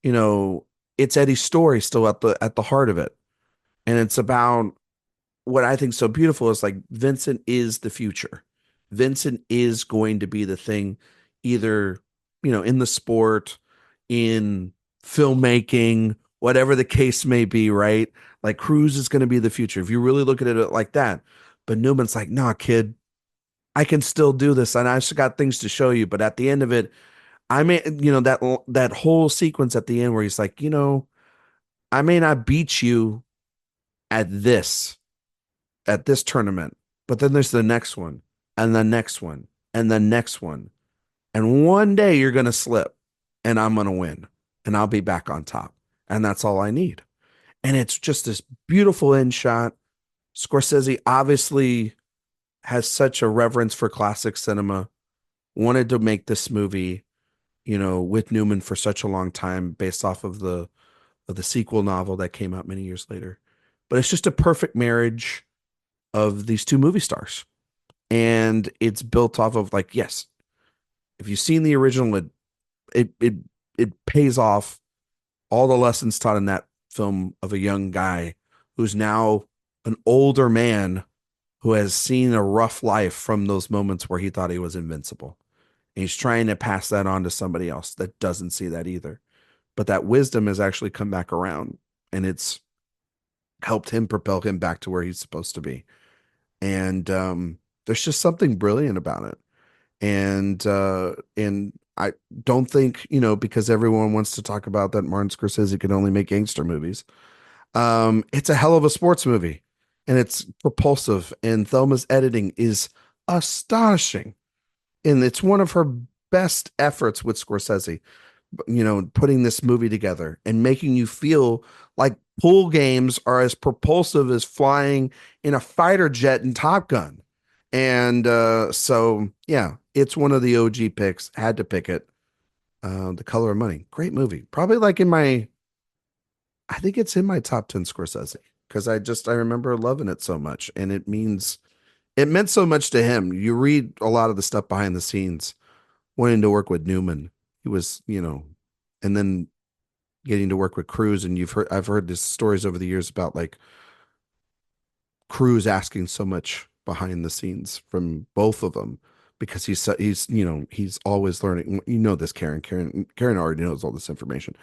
it's Eddie's story still at the heart of it. And it's about what I think so beautiful is like Vincent is the future. Vincent is going to be the thing, either, in the sport, in filmmaking, whatever the case may be, right? Like Cruise is going to be the future if you really look at it like that. But Newman's like, nah, kid, I can still do this, and I've just got things to show you. But at the end of it, I may, that whole sequence at the end where he's like, I may not beat you at this tournament, but then there's the next one and the next one and the next one. And one day you're going to slip and I'm going to win and I'll be back on top. And that's all I need. And it's just this beautiful end shot. Scorsese obviously has such a reverence for classic cinema, wanted to make this movie, with Newman for such a long time based off of the sequel novel that came out many years later. But it's just a perfect marriage of these two movie stars. And it's built off of like, yes, if you've seen the original, it pays off all the lessons taught in that film of a young guy who's now an older man who has seen a rough life from those moments where he thought he was invincible. And he's trying to pass that on to somebody else that doesn't see that either. But that wisdom has actually come back around, and it's helped him propel him back to where he's supposed to be. And there's just something brilliant about it. And I don't think, because everyone wants to talk about that Martin Scorsese can only make gangster movies. It's a hell of a sports movie, and it's propulsive, and Thelma's editing is astonishing. And it's one of her best efforts with Scorsese, putting this movie together and making you feel like pool games are as propulsive as flying in a fighter jet in Top Gun. And so yeah, it's one of the OG picks. Had to pick it. The Color of Money, great movie. Probably like I think it's in my top 10 Scorsese because I remember loving it so much, and it meant so much to him. You read a lot of the stuff behind the scenes, wanting to work with Newman. He was, and then getting to work with Cruise, and I've heard these stories over the years about like Cruise asking so much behind the scenes from both of them because he's always learning. This, Karen already knows all this information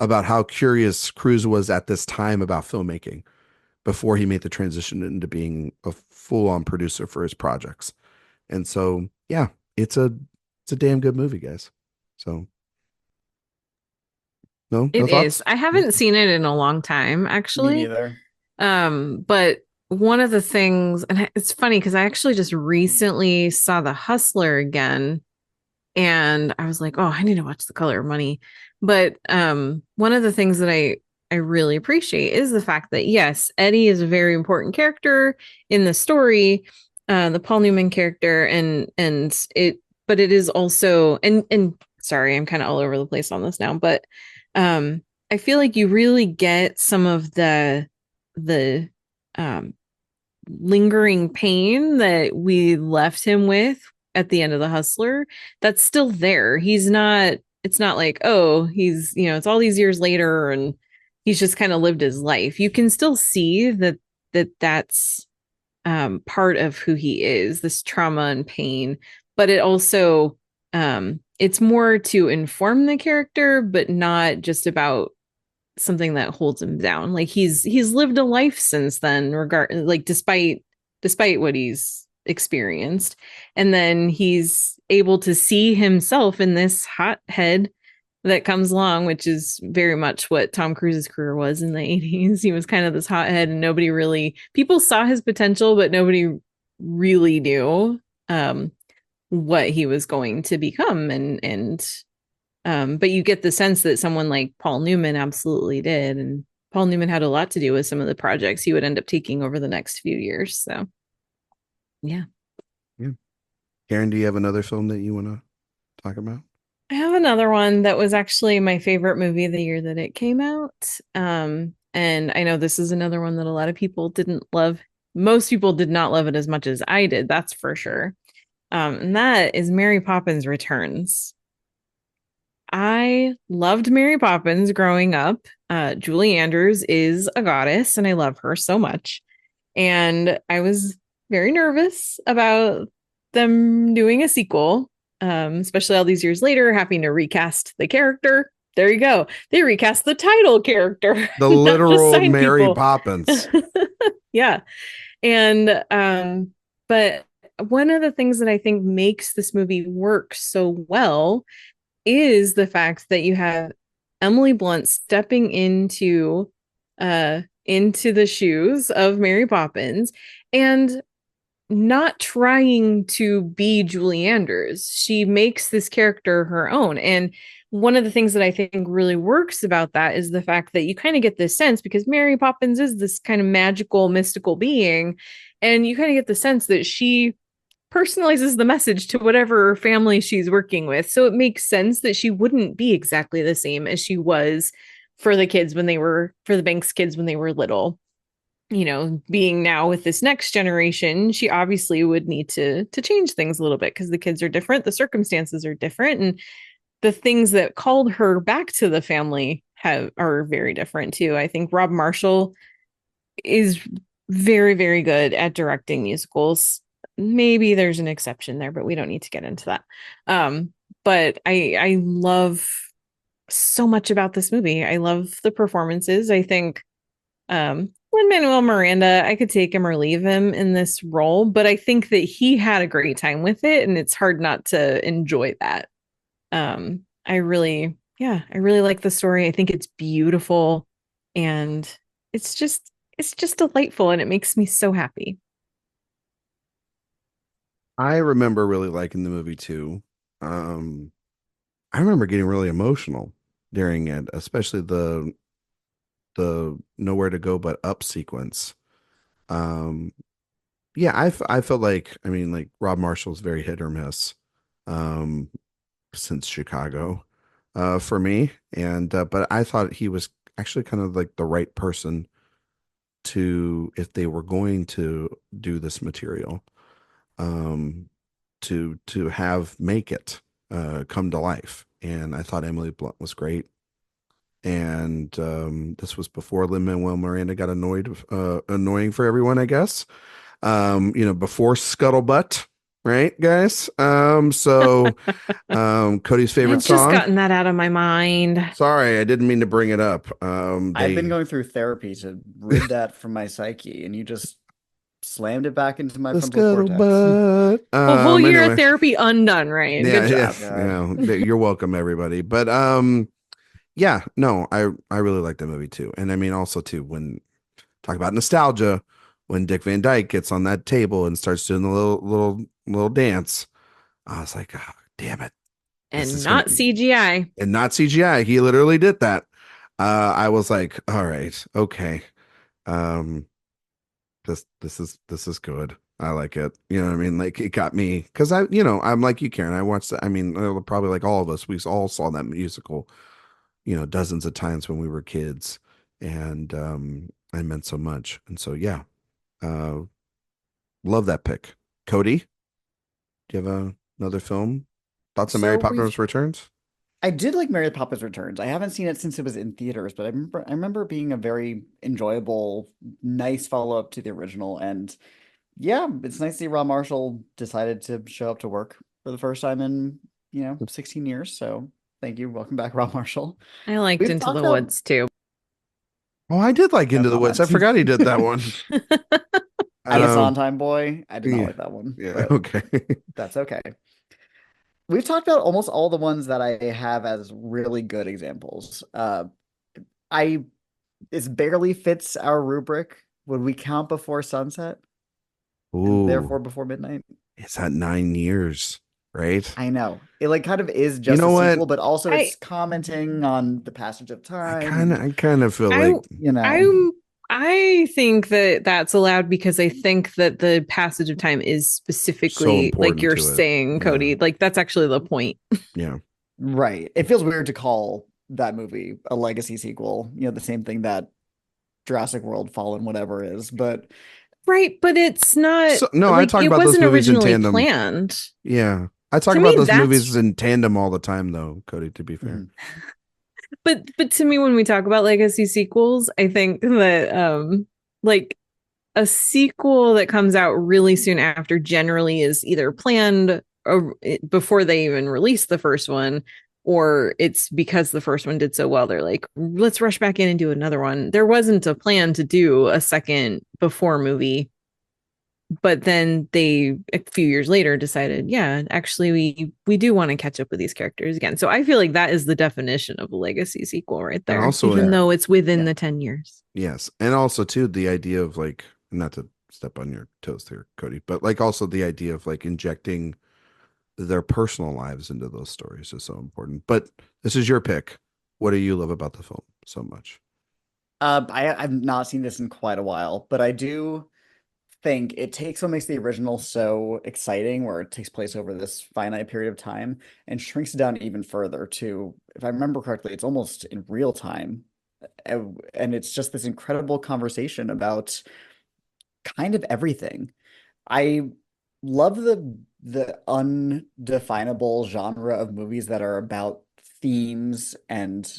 about how curious Cruise was at this time about filmmaking before he made the transition into being a full-on producer for his projects. And so, yeah, it's a damn good movie, guys. So, no It thoughts? is. I haven't seen it in a long time, Me actually. neither. But one of the things, and it's funny because I actually just recently saw The Hustler again, and I was like, oh, I need to watch The Color of Money. But one of the things that I really appreciate is the fact that yes, Eddie is a very important character in the story, the Paul Newman character, but it is also, and sorry, I'm kind of all over the place on this now, but I feel like you really get some of the um lingering pain that we left him with at the end of The Hustler. That's still there. It's not like, oh, it's all these years later and he's just kind of lived his life. You can still see that's part of who he is, this trauma and pain, but it also it's more to inform the character, but not just about something that holds him down. Like he's lived a life since then, despite what he's experienced. And then he's able to see himself in this hothead that comes along, which is very much what Tom Cruise's career was in the 80s. He was kind of this hothead, and people saw his potential, but nobody really knew what he was going to become. But you get the sense that someone like Paul Newman absolutely did. And Paul Newman had a lot to do with some of the projects he would end up taking over the next few years. So, yeah. Yeah. Karen, do you have another film that you want to talk about? I have another one that was actually my favorite movie the year that it came out. And I know this is another one that a lot of people didn't love. Most people did not love it as much as I did, that's for sure. And that is Mary Poppins Returns. I loved Mary Poppins growing up. Julie Andrews is a goddess, and I love her so much. And I was very nervous about them doing a sequel, especially all these years later, having to recast the character. There you go. They recast the title character. The literal Mary Poppins. Yeah. And but one of the things that I think makes this movie work so well is the fact that you have Emily Blunt stepping into the shoes of Mary Poppins and not trying to be Julie Andrews. She makes this character her own. And one of the things that I think really works about that is the fact that you kind of get this sense, because Mary Poppins is this kind of magical, mystical being, and you kind of get the sense that she personalizes the message to whatever family she's working with. So it makes sense that she wouldn't be exactly the same as she was for the Banks kids when they were little. Being now with this next generation, she obviously would need to change things a little bit because the kids are different, the circumstances are different, and the things that called her back to the family are very different too. I think Rob Marshall is very, very good at directing musicals. Maybe there's an exception there, but we don't need to get into that. But I love so much about this movie. I love the performances. I think Lin-Manuel Miranda, I could take him or leave him in this role, but I think that he had a great time with it, and it's hard not to enjoy that. I really like the story. I think it's beautiful, and it's just delightful, and it makes me so happy. I remember really liking the movie too. I remember getting really emotional during it, especially the Nowhere to Go But Up sequence. yeah, I felt like, I mean, like Rob Marshall's very hit or miss, um, since Chicago, for me. And but I thought he was actually kind of like the right person to, if they were going to do this material, um, to have make it come to life. And I thought Emily Blunt was great. And this was before Lin-Manuel Miranda got annoying for everyone, I guess. Before Scuttlebutt, right, guys? Cody's favorite I've just song. gotten that out of my mind. Sorry, I didn't mean to bring it up. I've been going through therapy to rid that from my psyche, and you just slammed it back into my the frontal cortex. Scuttlebutt. A whole year of Anyway, therapy undone, Ryan. yeah, Good yeah, job. you're welcome, everybody. But yeah, no, I really like the movie too, and I mean also too when talk about nostalgia, when Dick Van Dyke gets on that table and starts doing the little dance, I was like, oh, damn it. And not CGI. And not CGI. He literally did that. I was like, all right, okay. Um, this is good. I like it. You know what I mean? Like it got me because I'm like you, Karen. I watched that. I mean, probably like all of us, we all saw that musical, dozens of times when we were kids, and it meant so much. And so yeah, uh, love that pick. Cody, do you have another film? Thoughts on Mary So Poppins Returns? I did like Mary Poppins Returns. I haven't seen it since it was in theaters, but I remember it being a very enjoyable, nice follow-up to the original. And yeah, it's nice to see Rob Marshall decided to show up to work for the first time in, 16 years. So thank you. Welcome back, Rob Marshall. I liked We've Into talked the about Woods too. Oh, I did like no Into the Woods. I comment. forgot he did that one. I guess Um, On Time Boy. I did not yeah, like that one, yeah, but okay. that's okay. We've talked about almost all the ones that I have as really good examples. I It barely fits our rubric. Would we count Before Sunset and Ooh, therefore Before Midnight? it's at 9 years, right? I know. It like kind of is You just know a what? sequel, but also I it's commenting on the passage of I time kind of, and I kind of feel I like you know. I I think that that's allowed because I think that the passage of time is so specifically like important you're to it. saying, Yeah, Cody. Like that's actually the point. yeah. Right. It feels weird to call that movie a legacy sequel, the same thing that Jurassic World Fallen whatever is, but Right, but it's not So no, I like talk it about those wasn't movies in originally tandem. planned. Yeah, I talk To about me, those movies that's in tandem all the time, though, Cody. To be fair, mhm. but to me, when we talk about legacy sequels, I think that like a sequel that comes out really soon after generally is either planned before they even release the first one, or it's because the first one did so well. They're like, let's rush back in and do another one. There wasn't a plan to do a second before movie, but then they a few years later decided, yeah, actually we do want to catch up with these characters again. So I feel like that is the definition of a legacy sequel right and there, also, even Fair. though it's within Yeah. the 10 years. yes, and also too the idea of like, not to step on your toes here, Cody, but like also the idea of like injecting their personal lives into those stories is so important. But this is your pick. What do you love about the film so much? I've not seen this in quite a while, but I do think it takes what makes the original so exciting, where it takes place over this finite period of time, and shrinks it down even further to, if I remember correctly, it's almost in real time. And it's just this incredible conversation about kind of everything. I love the undefinable genre of movies that are about themes and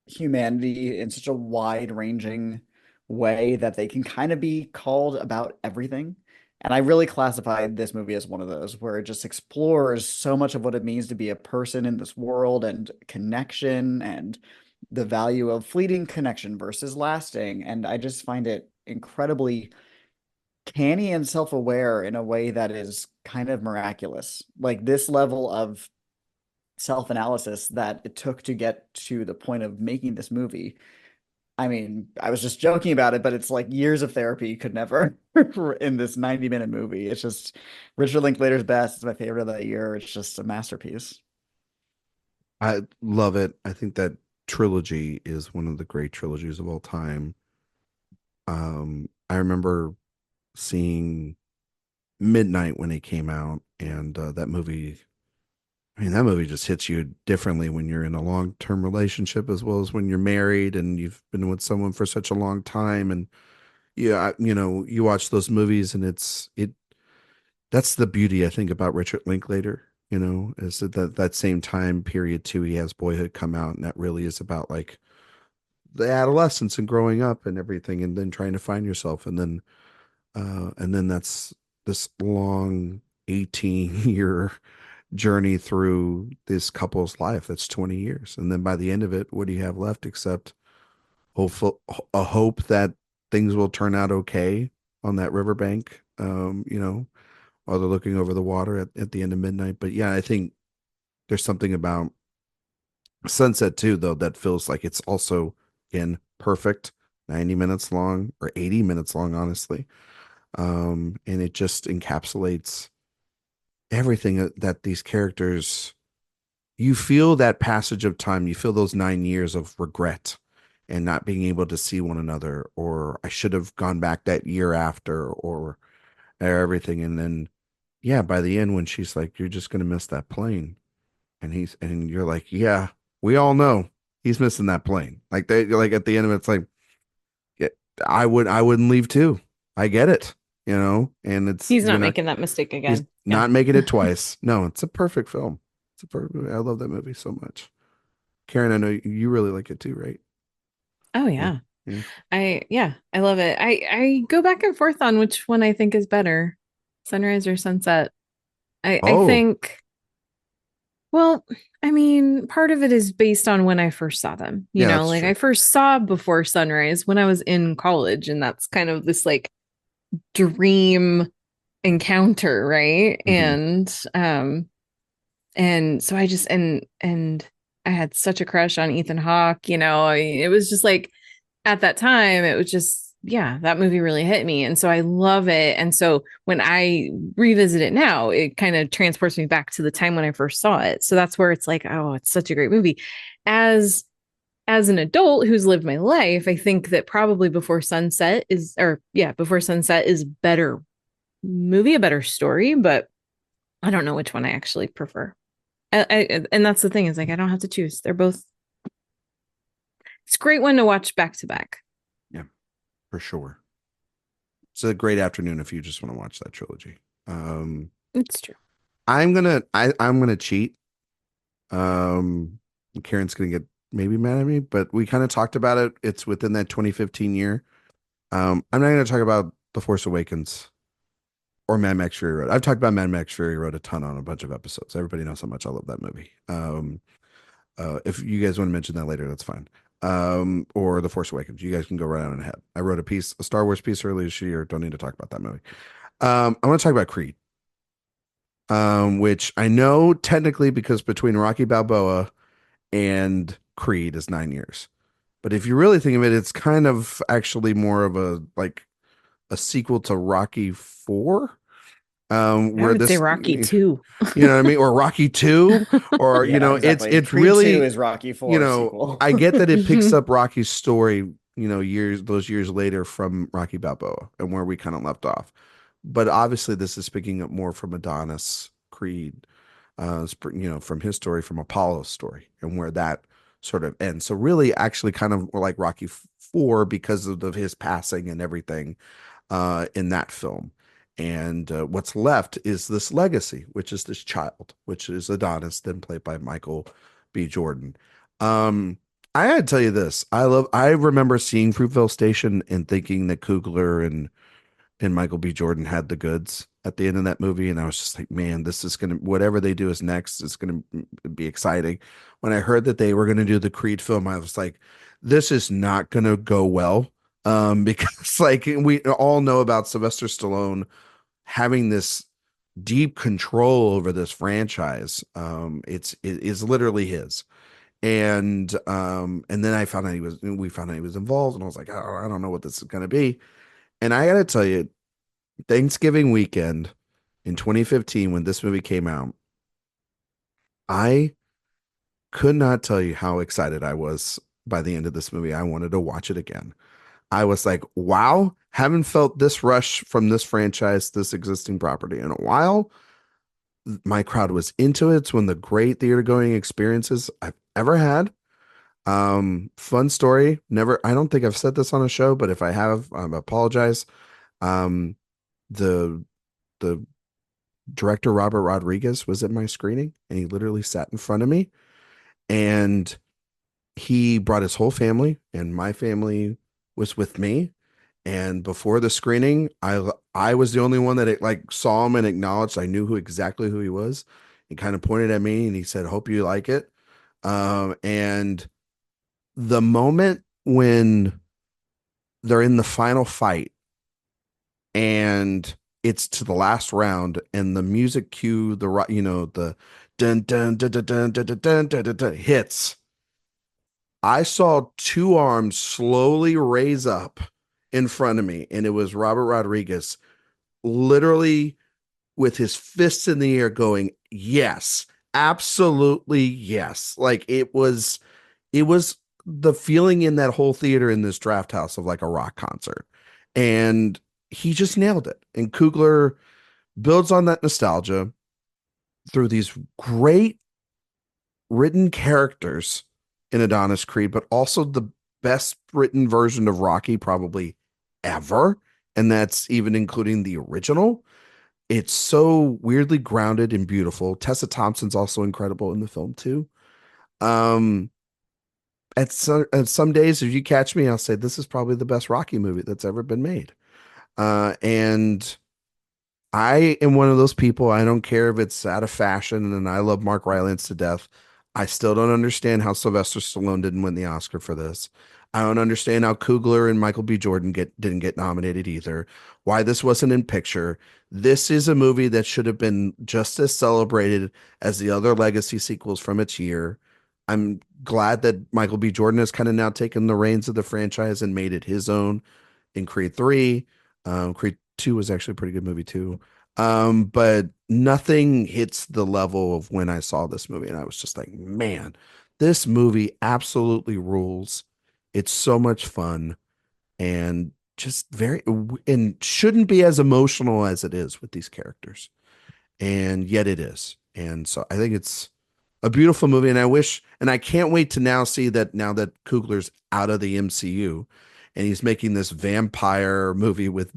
humanity in such a wide-ranging way that they can kind of be called about everything. And I really classify this movie as one of those where it just explores so much of what it means to be a person in this world and connection and the value of fleeting connection versus lasting. And I just find it incredibly canny and self-aware in a way that is kind of miraculous. Like this level of self-analysis that it took to get to the point of making this movie. I mean, I was just joking about it, but it's like years of therapy could never in this 90-minute movie. It's just Richard Linklater's best. It's my favorite of that year. It's just a masterpiece. I love it. I think that trilogy is one of the great trilogies of all time. I remember seeing Midnight when it came out, and that movie. I mean, that movie just hits you differently when you're in a long-term relationship as well as when you're married and you've been with someone for such a long time. And yeah, you watch those movies and that's the beauty, I think, about Richard Linklater, is that same time period too. He has Boyhood come out, and that really is about like the adolescence and growing up and everything, and then trying to find yourself. And then that's this long 18-year journey through this couple's life. That's 20 years. And then by the end of it, what do you have left except a hope that things will turn out okay on that riverbank, while they're looking over the water at the end of Midnight. But yeah, I think there's something about Sunset too, though, that feels like it's also, again, perfect, 90 minutes long or 80 minutes long, honestly. And it just encapsulates everything that these characters, you feel that passage of time, you feel those 9 years of regret and not being able to see one another, or I should have gone back that year after, or everything. And then, yeah, by the end, when she's like, you're just going to miss that plane. And you're like, yeah, we all know he's missing that plane. Like like at the end of it, it's like, yeah, I wouldn't leave too. I get it, and He's not making that mistake he's again. not making it twice. No, it's a perfect film. It's a perfect movie. I love that movie so much. Karen, I know you really like it too, right? Oh yeah. Yeah. I love it. I go back and forth on which one I think is better, Sunrise or Sunset. I Oh, think, well, I mean, part of it is based on when I first saw them. yeah, that's Like true. I first saw Before Sunrise when I was in college, and that's kind of this like dream encounter, right? And so I just and I had such a crush on Ethan Hawke. It was just like at that time, it was just, yeah, that movie really hit me. And so I love it. And so when I revisit it now, it kind of transports me back to the time when I first saw it. So that's where it's like, oh, it's such a great movie. As an adult who's lived my life, I think that probably Before Sunset is better movie, a better story, but I don't know which one I actually prefer. And that's the thing, is like I don't have to choose. They're both. It's a great one to watch back to back. Yeah, for sure. It's a great afternoon if you just want to watch that trilogy. It's true. I'm gonna cheat. Karen's gonna get maybe mad at me, but we kind of talked about it. It's within that 2015 year. I'm not gonna talk about The Force Awakens or Mad Max Fury Road. I've talked about Mad Max Fury Road a ton on a bunch of episodes. Everybody knows how much I love that movie. If you guys want to mention that later, that's fine. Or The Force Awakens, you guys can go right on ahead. I wrote a Star Wars piece earlier this year. Don't need to talk about that movie. I want to talk about Creed, which I know technically, because between Rocky Balboa and Creed is 9 years. But if you really think of it, it's kind of actually more of a sequel to Rocky 4. I Where would say this, Rocky 2. you know what I mean? Or Rocky 2, or, Yeah, exactly. it's Creed really, 2 is Rocky 4 sequel. I get that it picks up Rocky's story, those years later from Rocky Balboa and where we kind of left off. But obviously this is picking up more from Adonis Creed, from his story, from Apollo's story, and where that sort of ends. So really actually kind of like Rocky 4 because of his passing and everything in that film. And what's left is this legacy, which is this child, which is Adonis, then played by Michael B. Jordan. I had to tell you this. I remember seeing Fruitvale Station and thinking that Coogler and Michael B. Jordan had the goods at the end of that movie. And I was just like, man, this is whatever they do is next, is going to be exciting. When I heard that they were going to do the Creed film, I was like, this is not going to go well. Because like we all know about Sylvester Stallone having this deep control over this franchise. It is literally his. And then we found out he was involved, and I was like, oh, I don't know what this is going to be. And I got to tell you, Thanksgiving weekend in 2015, when this movie came out, I could not tell you how excited I was by the end of this movie. I wanted to watch it again. I was like, wow, Haven't felt this rush from this franchise, this existing property in a while. My crowd was into it. It's one of the great theater going experiences I've ever had. Fun story. Never, I don't think I've said this on a show, but if I have, I apologize. Um, the the director Robert Rodriguez was at my screening, and he literally sat in front of me, and he brought his whole family, and my family was with me. And before the screening, I was the only one that like saw him and acknowledged. I knew exactly who he was. He kind of pointed at me and he said, "Hope you like it." And the moment when they're in the final fight and it's to the last round and the music cue, the dun dun dun dun dun dun dun dun dun, dun, dun hits. I saw two arms slowly raise up in front of me, and it was Robert Rodriguez, literally with his fists in the air going, "Yes, absolutely yes." Like it was the feeling in that whole theater in this draft house of like a rock concert. And he just nailed it. And Coogler builds on that nostalgia through these great written characters in Adonis Creed, but also the best written version of Rocky probably ever. And that's even including the original. It's so weirdly grounded and beautiful. Tessa Thompson's also incredible in the film too. Um, at some days, if you catch me, I'll say this is probably the best Rocky movie that's ever been made. And I am one of those people. I don't care if it's out of fashion, and I love Mark Rylance to death. I still don't understand how Sylvester Stallone didn't win the Oscar for this. I don't understand how Coogler and Michael B. Jordan didn't get nominated either. Why this wasn't in picture. This is a movie that should have been just as celebrated as the other legacy sequels from its year. I'm glad that Michael B. Jordan has kind of now taken the reins of the franchise and made it his own in Creed 3. Creed 2 was actually a pretty good movie too. But nothing hits the level of when I saw this movie, and I was just like, man, this movie absolutely rules. It's so much fun and just and shouldn't be as emotional as it is with these characters. And yet it is. And so I think it's a beautiful movie. And I can't wait to now see that now that Coogler's out of the MCU and he's making this vampire movie with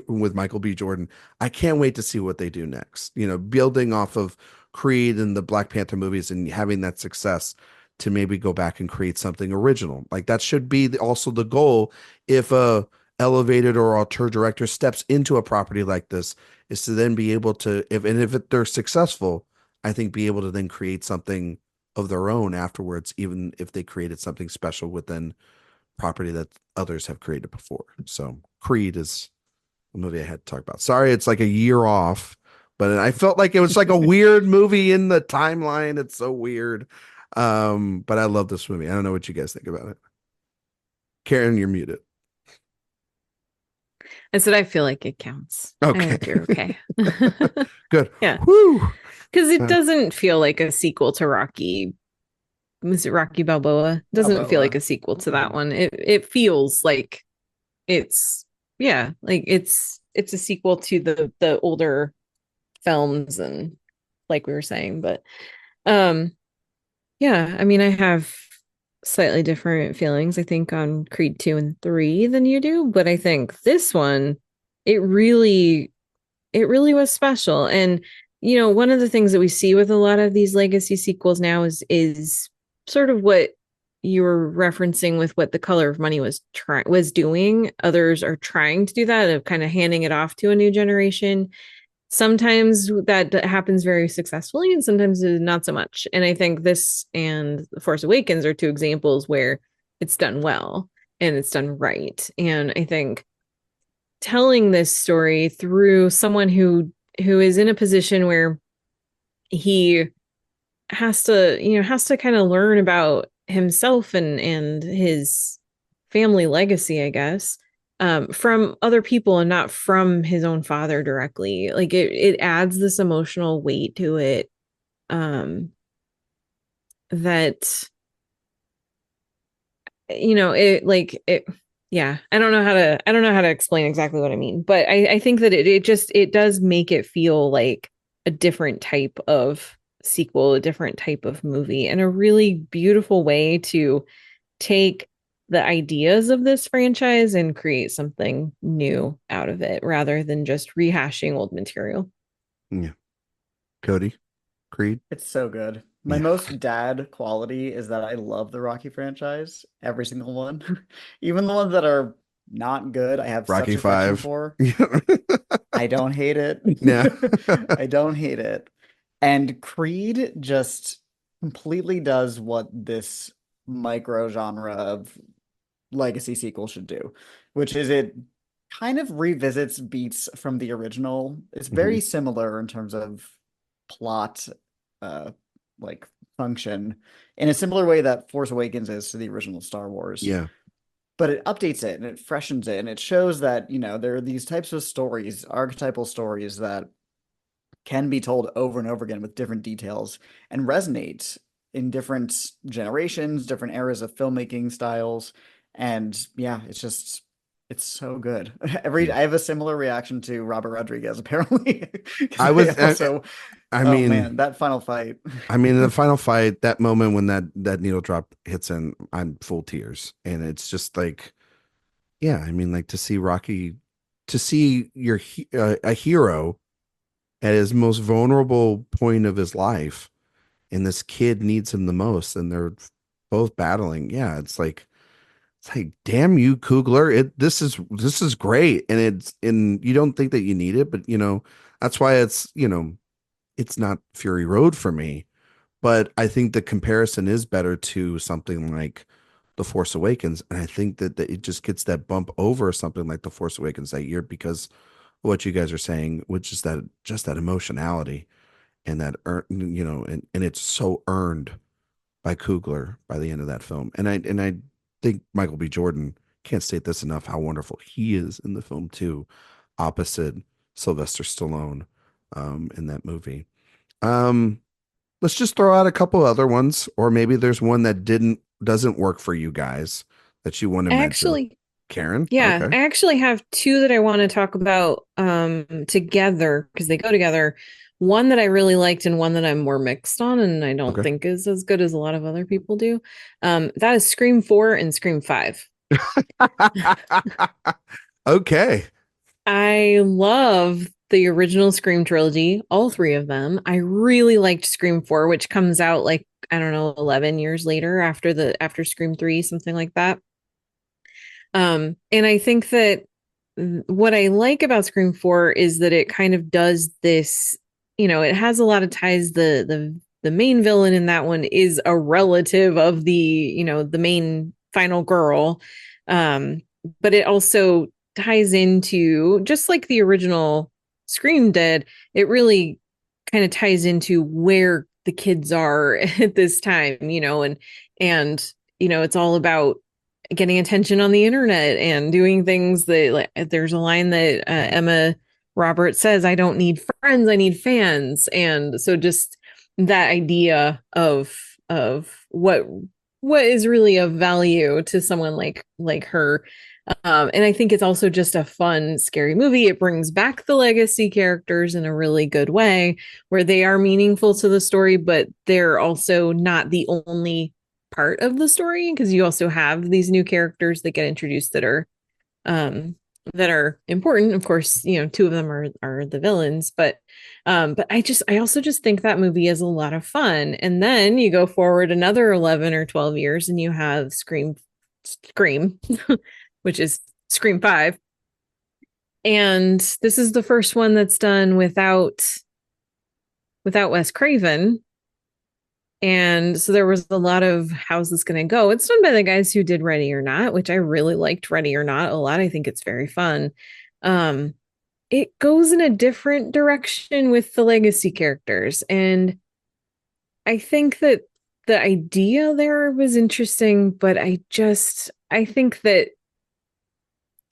Michael B. Jordan. I can't wait to see what they do next. Building off of Creed and the Black Panther movies and having that success to maybe go back and create something original. Like that should be also the goal. If a elevated or auteur director steps into a property like this, is to then be able to, if they're successful, I think be able to then create something of their own afterwards, even if they created something special within property that others have created before. So Creed is a movie I had to talk about. Sorry, it's like a year off, but I felt like it was like a weird movie in the timeline. It's so weird. But I love this movie. I don't know what you guys think about it. Karen, you're muted. I said I feel like it counts. Okay. I think you're okay. Good. Yeah. Woo. Because it doesn't feel like a sequel to Rocky. Was it Rocky Balboa? Doesn't feel like a sequel to that one. It feels like it's it's a sequel to the older films, and like we were saying, but yeah, I mean, I have slightly different feelings, I think, on Creed 2 and 3 than you do, but I think this one, it really was special. And one of the things that we see with a lot of these legacy sequels now is sort of what you were referencing with what The Color of Money was doing. Others are trying to do that, of kind of handing it off to a new generation. Sometimes that happens very successfully and sometimes not so much. And I think this and The Force Awakens are two examples where it's done well and it's done right. And I think telling this story through someone who is in a position where he has to kind of learn about himself and his family legacy, I guess, from other people and not from his own father directly. Like it adds this emotional weight to it, that Yeah, I don't know how to explain exactly what I mean, but I think that it does make it feel like a different type of sequel, a different type of movie, and a really beautiful way to take the ideas of this franchise and create something new out of it rather than just rehashing old material. Yeah. Cody, Creed. It's so good. My Yeah. most dad quality is that I love the Rocky franchise, every single one. Even the ones that are not good, I have such Rocky affection Five. for. Yeah. I don't hate it. Yeah. I don't hate it. And Creed just completely does what this micro genre of legacy sequel should do, which is it kind of revisits beats from the original. It's Mhm. very similar in terms of plot, uh, like function, in a similar way that Force Awakens is to the original Star Wars. Yeah. But it updates it and it freshens it and it shows that, there are these types of stories, archetypal stories that can be told over and over again with different details and resonate in different generations, different eras of filmmaking styles. And yeah, it's so good. Yeah. I have a similar reaction to Robert Rodriguez, apparently. Because I I was also, I oh mean man, that final fight. in the final fight, that moment when that needle drop hits in, I'm full tears. And it's just like, yeah, I mean, like to see Rocky, to see a hero at his most vulnerable point of his life, and this kid needs him the most, and they're both battling. Yeah, it's like, damn you, Kugler. This is great, and you don't think that you need it, but that's why it's not Fury Road for me. But I think the comparison is better to something like The Force Awakens, and I think that it just gets that bump over something like The Force Awakens that year because of what you guys are saying, which is that just that emotionality and that and it's so earned by Coogler by the end of that film. And I think Michael B. Jordan can't state this enough how wonderful he is in the film too, opposite Sylvester Stallone in that movie. Um, let's just throw out a couple other ones, or maybe there's one that doesn't work for you guys that you want to mention. Actually, Karen? yeah, Okay. I actually have two that I want to talk about together because they go together. One that I really liked and one that I'm more mixed on and I don't Okay. think is as good as a lot of other people do. That is Scream 4 and Scream 5. Okay. I love the original Scream trilogy, all three of them. I really liked Scream 4, which comes out like, I don't know, 11 years later after Scream 3, something like that. And I think that what I like about Scream 4 is that it kind of does this, it has a lot of ties. The main villain in that one is a relative of the main final girl. But it also ties into, just like the original Scream did, it really kind of ties into where the kids are at this time, and it's all about getting attention on the internet and doing things that, like, there's a line that Emma Roberts says, I don't need friends, I need fans. And so just that idea of what is really of value to someone like her. And I think it's also just a fun, scary movie. It brings back the legacy characters in a really good way where they are meaningful to the story, but they're also not the only part of the story because you also have these new characters that get introduced that are important. Of course, two of them are the villains, but I also just think that movie is a lot of fun. And then you go forward another 11 or 12 years and you have Scream, which is Scream 5. And this is the first one that's done without Wes Craven. And so there was a lot of how's this going to go? It's done by the guys who did Ready or Not, which I really liked Ready or Not a lot. I think it's very fun. It goes in a different direction with the legacy characters. And I think that the idea there was interesting, but I think that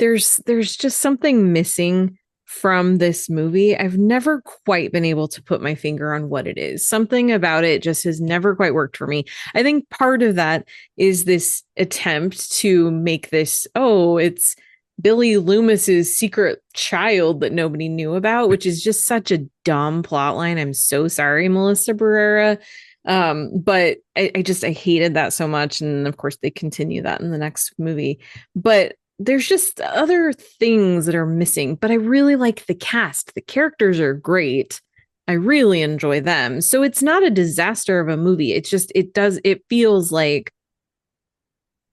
there's just something missing from this movie. I've never quite been able to put my finger on what it is. Something about it just has never quite worked for me. I think part of that is this attempt to make this, oh, it's Billy Loomis's secret child that nobody knew about, which is just such a dumb plot line. I'm so sorry, Melissa Barrera. But I hated that so much. And of course they continue that in the next movie. But there's just other things that are missing. But I really like the cast. The characters are great. I really enjoy them. So it's not a disaster of a movie. It's just it feels like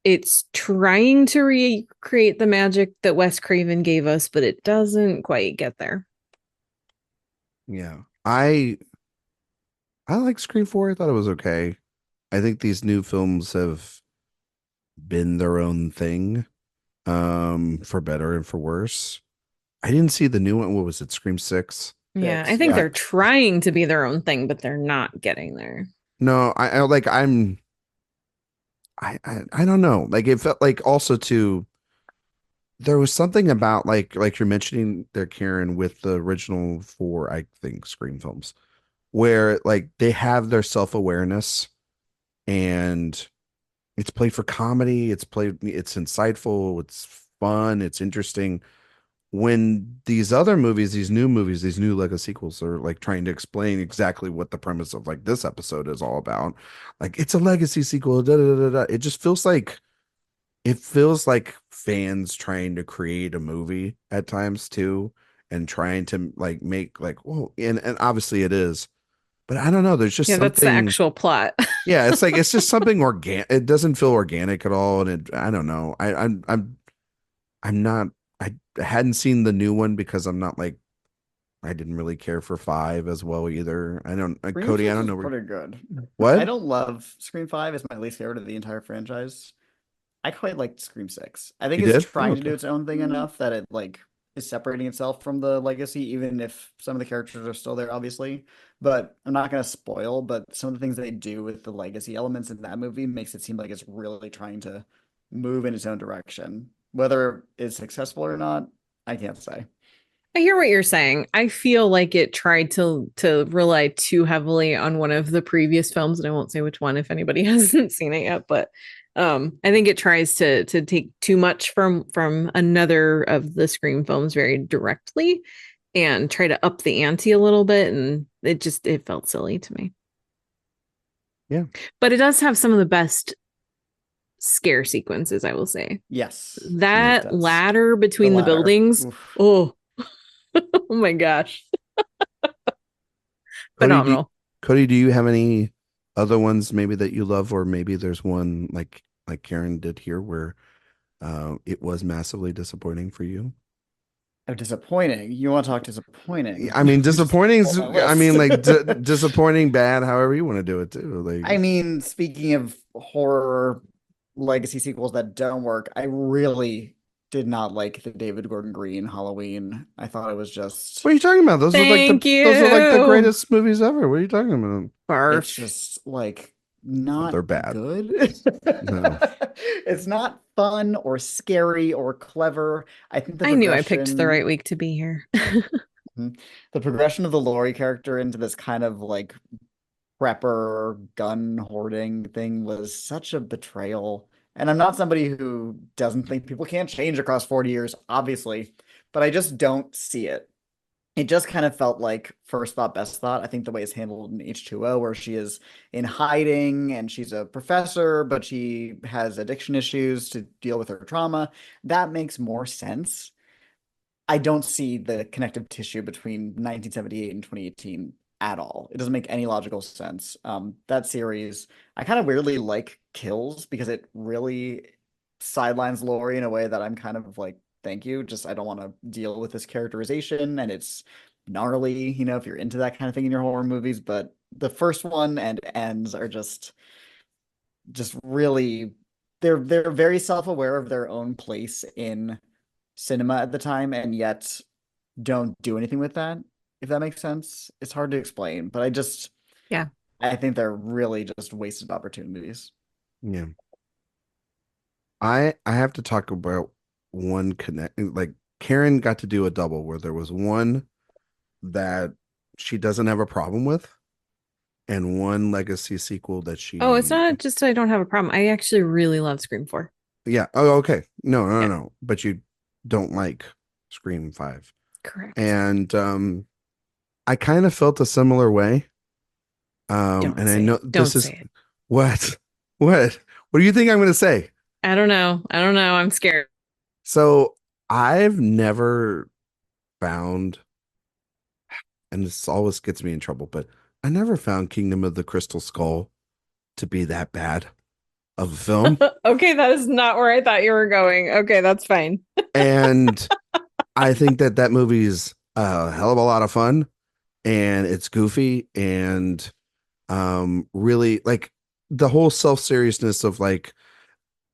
it's trying to recreate the magic that Wes Craven gave us, but it doesn't quite get there. Yeah. I like Scream 4. I thought it was okay. I think these new films have been their own thing, for better and for worse. I didn't see the new one. What was it? Scream 6? Yeah, I think they're trying to be their own thing, but they're not getting there. No, I don't know. Like it felt like also too, there was something about like you're mentioning there, Karen, with the original 4, I think, Scream films, where like they have their self-awareness and it's played for comedy, it's insightful, it's fun, it's interesting. When these other movies, these new Lego sequels are like trying to explain exactly what the premise of like this episode is all about, like it's a legacy sequel, da, da, da, da, it just feels like fans trying to create a movie at times too, and trying to like make like, well, and obviously it is, but I don't know, there's just something, that's the actual plot. yeah, it's like it's just something organic. It doesn't feel organic at all, and I don't know. I'm not. I hadn't seen the new one because I'm not like, I didn't really care for 5 as well either. I don't, Cody, I don't know. Pretty good. What? I don't love Scream 5. It's my least favorite of the entire franchise. I quite liked Scream 6. I think it's trying to do its own thing enough that it like is separating itself from the legacy, even if some of the characters are still there, obviously. But I'm not going to spoil, but some of the things they do with the legacy elements in that movie makes it seem like it's really trying to move in its own direction. Whether it's successful or not, I can't say. I hear what you're saying. I feel like it tried to rely too heavily on one of the previous films, and I won't say which one if anybody hasn't seen it yet, but I think it tries to take too much from another of the Scream films very directly and try to up the ante a little bit, and it felt silly to me. Yeah. But it does have some of the best scare sequences, I will say. Yes. That ladder between the buildings. Oof. Oh. Oh my gosh. Phenomenal. Cody, do you have any other ones maybe that you love, or maybe there's one like Karen did here where it was massively disappointing for you? Oh, disappointing. You want to talk disappointing? I mean, disappointing. I mean, like disappointing, bad, however you want to do it too. Like, I mean, speaking of horror legacy sequels that don't work, I really did not like the David Gordon Green Halloween. I thought it was just. What are you talking about? Those are like the greatest movies ever. What are you talking about? Barf. It's just like not. They're bad. Good. No. It's not fun or scary or clever. I think I knew I picked the right week to be here. The progression of the Laurie character into this kind of like prepper gun hoarding thing was such a betrayal. And I'm not somebody who doesn't think people can't change across 40 years, obviously, but I just don't see it. It just kind of felt like first thought, best thought. I think the way it's handled in H2O, where she is in hiding and she's a professor, but she has addiction issues to deal with her trauma, that makes more sense. I don't see the connective tissue between 1978 and 2018 at all. It doesn't make any logical sense. That series, I kind of weirdly like Kills because it really sidelines Laurie in a way that I'm kind of like, thank you. Just I don't want to deal with this characterization, and it's gnarly, you know, if you're into that kind of thing in your horror movies. But the first one and ends are just really they're very self-aware of their own place in cinema at the time, and yet don't do anything with that. If that makes sense. It's hard to explain, but I think they're really just wasted opportunities. Yeah. I have to talk about one Karen got to do a double where there was one that she doesn't have a problem with, and one legacy sequel that Oh, it's she, not just I don't have a problem. I actually really love Scream 4. yeah. Oh, okay. No, no, no, Yeah, no. But you don't like Scream 5. correct. And I kind of felt a similar way. Don't And I say know it. this Don't is say it. what, what do you think I'm going to say? I don't know. I don't know. I'm scared. So I've never found, and this always gets me in trouble, but I never found Kingdom of the Crystal Skull to be that bad of a film. Okay, that is not where I thought you were going. Okay, that's fine. And I think that that movie's a hell of a lot of fun, and it's goofy, and really like the whole self-seriousness of like,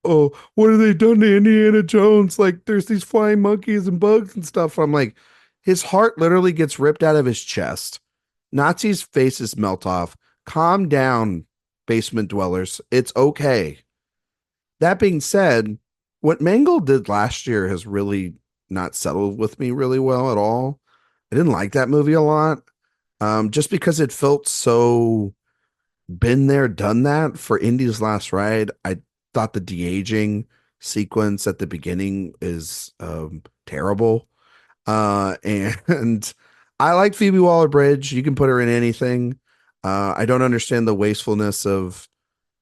oh, what have they done to Indiana Jones? Like there's these flying monkeys and bugs and stuff. I'm like, his heart literally gets ripped out of his chest. Nazis' faces melt off. Calm down, basement dwellers. It's okay. That being said, what Mangold did last year has really not settled with me really well at all. I didn't like that movie a lot. Just because it felt so been there, done that for Indy's Last Ride. I thought the de-aging sequence at the beginning is terrible. And I like Phoebe Waller-Bridge. You can put her in anything. I don't understand the wastefulness of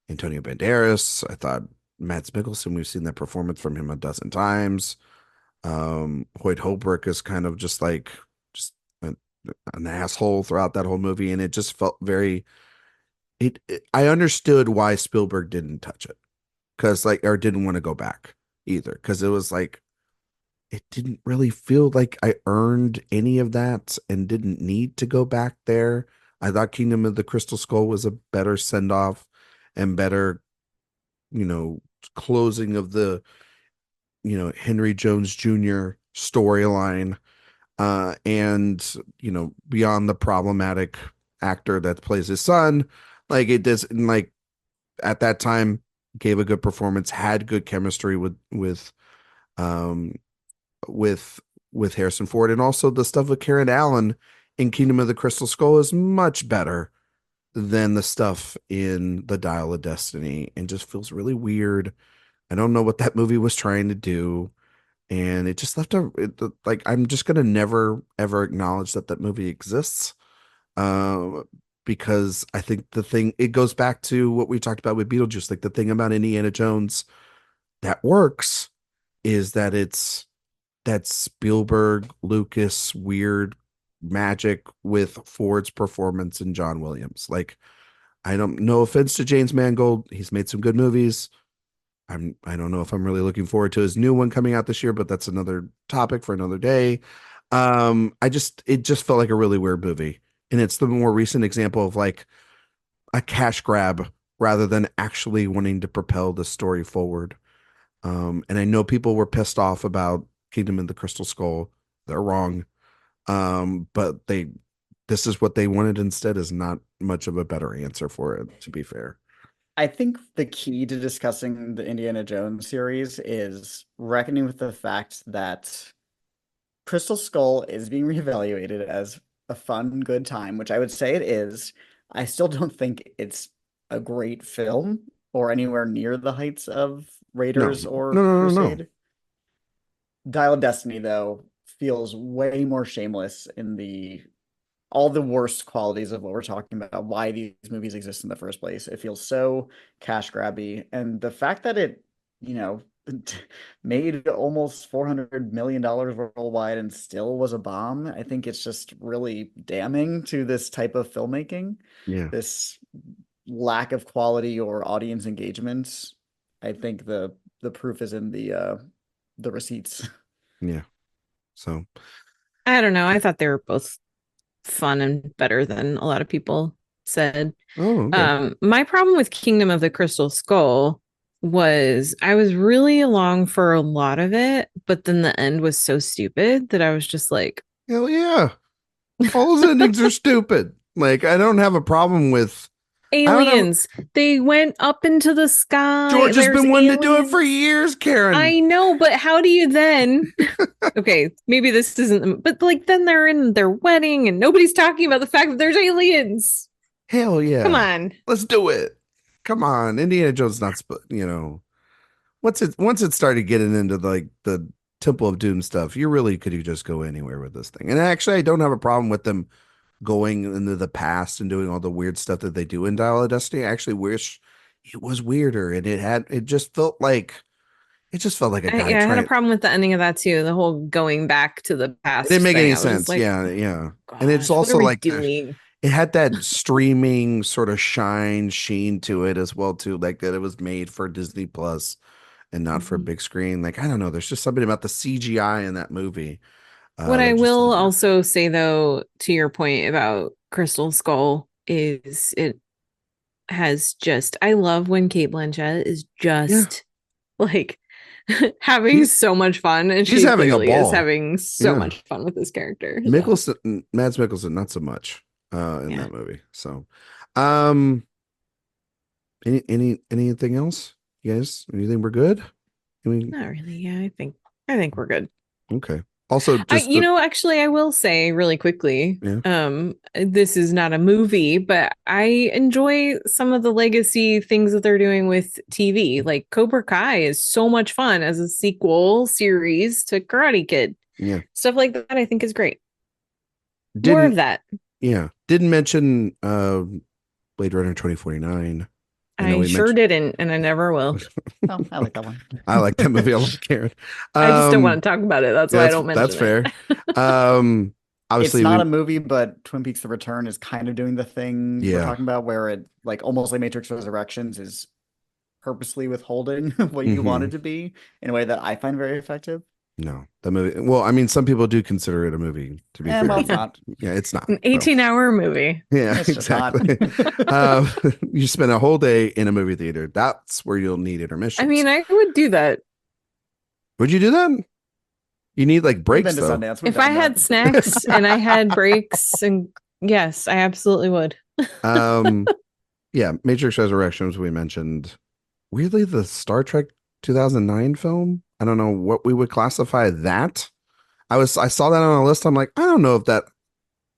Antonio Banderas. I thought Mads Mikkelsen, we've seen that performance from him a dozen times. Hoyt Holbrook is kind of just like just an asshole throughout that whole movie, and it just felt very I understood why Spielberg didn't touch it because like or didn't want to go back either because it was like it didn't really feel like I earned any of that and didn't need to go back there. I thought Kingdom of the Crystal Skull was a better send off and better, you know, closing of the, Henry Jones Jr. storyline. And, beyond the problematic actor that plays his son, like it does, and like at that time gave a good performance, had good chemistry um, with with Harrison Ford, and also the stuff with Karen Allen in Kingdom of the Crystal Skull is much better than the stuff in The Dial of Destiny, and just feels really weird. I don't know what that movie was trying to do, and it just like I'm just gonna never ever acknowledge that that movie exists. Uh, because I think the thing it goes back to what we talked about with Beetlejuice, like the thing about Indiana Jones that works is that it's that Spielberg, Lucas, weird magic with Ford's performance and John Williams. Like, I don't, no offense to James Mangold. He's made some good movies. I don't know if I'm really looking forward to his new one coming out this year, but that's another topic for another day. It just felt like a really weird movie. And it's the more recent example of like a cash grab rather than actually wanting to propel the story forward. And I know people were pissed off about Kingdom of the Crystal Skull. They're wrong. But this is what they wanted instead is not much of a better answer for it, to be fair. I think the key to discussing the Indiana Jones series is reckoning with the fact that Crystal Skull is being reevaluated as a fun, good time, which I would say it is. I still don't think it's a great film or anywhere near the heights of No, Raiders or no, no, no, no. Crusade. Dial of Destiny, though, feels way more shameless in the all the worst qualities of what we're talking about, why these movies exist in the first place. It feels so cash grabby. And the fact that it, you know, made almost $400 million worldwide and still was a bomb, I think it's just really damning to this type of filmmaking, Yeah, this lack of quality or audience engagement. I think the proof is in the receipts. yeah. So, I don't know. I thought they were both fun and better than a lot of people said. oh, okay. My problem with Kingdom of the Crystal Skull was I was really along for a lot of it, but then the end was so stupid that I was just like, Hell yeah. All those endings are stupid. Like, I don't have a problem with, Aliens. They went up into the sky. George has been wanting to do it for years, Karen. I know, but how do you then? Okay, maybe this isn't, but like then they're in their wedding and nobody's talking about the fact that there's aliens. Hell yeah. Come on. Let's do it. Come on. Indiana Jones not, once it started getting into like the Temple of Doom stuff, you really could just go anywhere with this thing. And actually, I don't have a problem with them going into the past and doing all the weird stuff that they do in Dial of Destiny. I actually wish it was weirder, and it just felt like a guy. I had a problem with the ending of that too. The whole going back to the past. It didn't make any sense. Like, yeah. Gosh, and it's also like doing? It had that streaming sort of sheen to it as well too, like that it was made for Disney Plus and not for a big screen. Like, I don't know, there's just something about the CGI in that movie. What I will also say, though, to your point about Crystal Skull, is it has just, I love when Cate Blanchett is just like having so much fun, and she's having a ball. Is having so much fun with this character. Mads Mikkelsen, not so much in that movie. So, anything else, you guys? Anything we're good? Not really. Yeah, I think we're good. Okay. Also, actually, I will say really quickly, this is not a movie, but I enjoy some of the legacy things that they're doing with TV. Like Cobra Kai is so much fun as a sequel series to Karate Kid. Yeah. Stuff like that I think is great. More of that. Yeah. Didn't mention Blade Runner 2049. I sure didn't, and I never will. Oh, I like that one. I like that movie. I love Karen. I just don't want to talk about it. That's why I don't mention it. That's fair. Obviously, it's not a movie, but Twin Peaks: The Return is kind of doing the thing we're talking about, where it, like, almost like Matrix Resurrections, is purposely withholding what you want it to be in a way that I find very effective. No, the movie. Well, I mean, some people do consider it a movie. To be fair, well, it's not. Yeah, it's not an 18-hour movie. Yeah, exactly. You spend a whole day in a movie theater. That's where you'll need intermission. I mean, I would do that. Would you do that? You need like breaks though. If I had snacks and I had breaks, and yes, I absolutely would. Yeah, Matrix Resurrections we mentioned. Weirdly, the Star Trek 2009 film. I don't know what we would classify that. I saw that on a list. I'm like, I don't know if that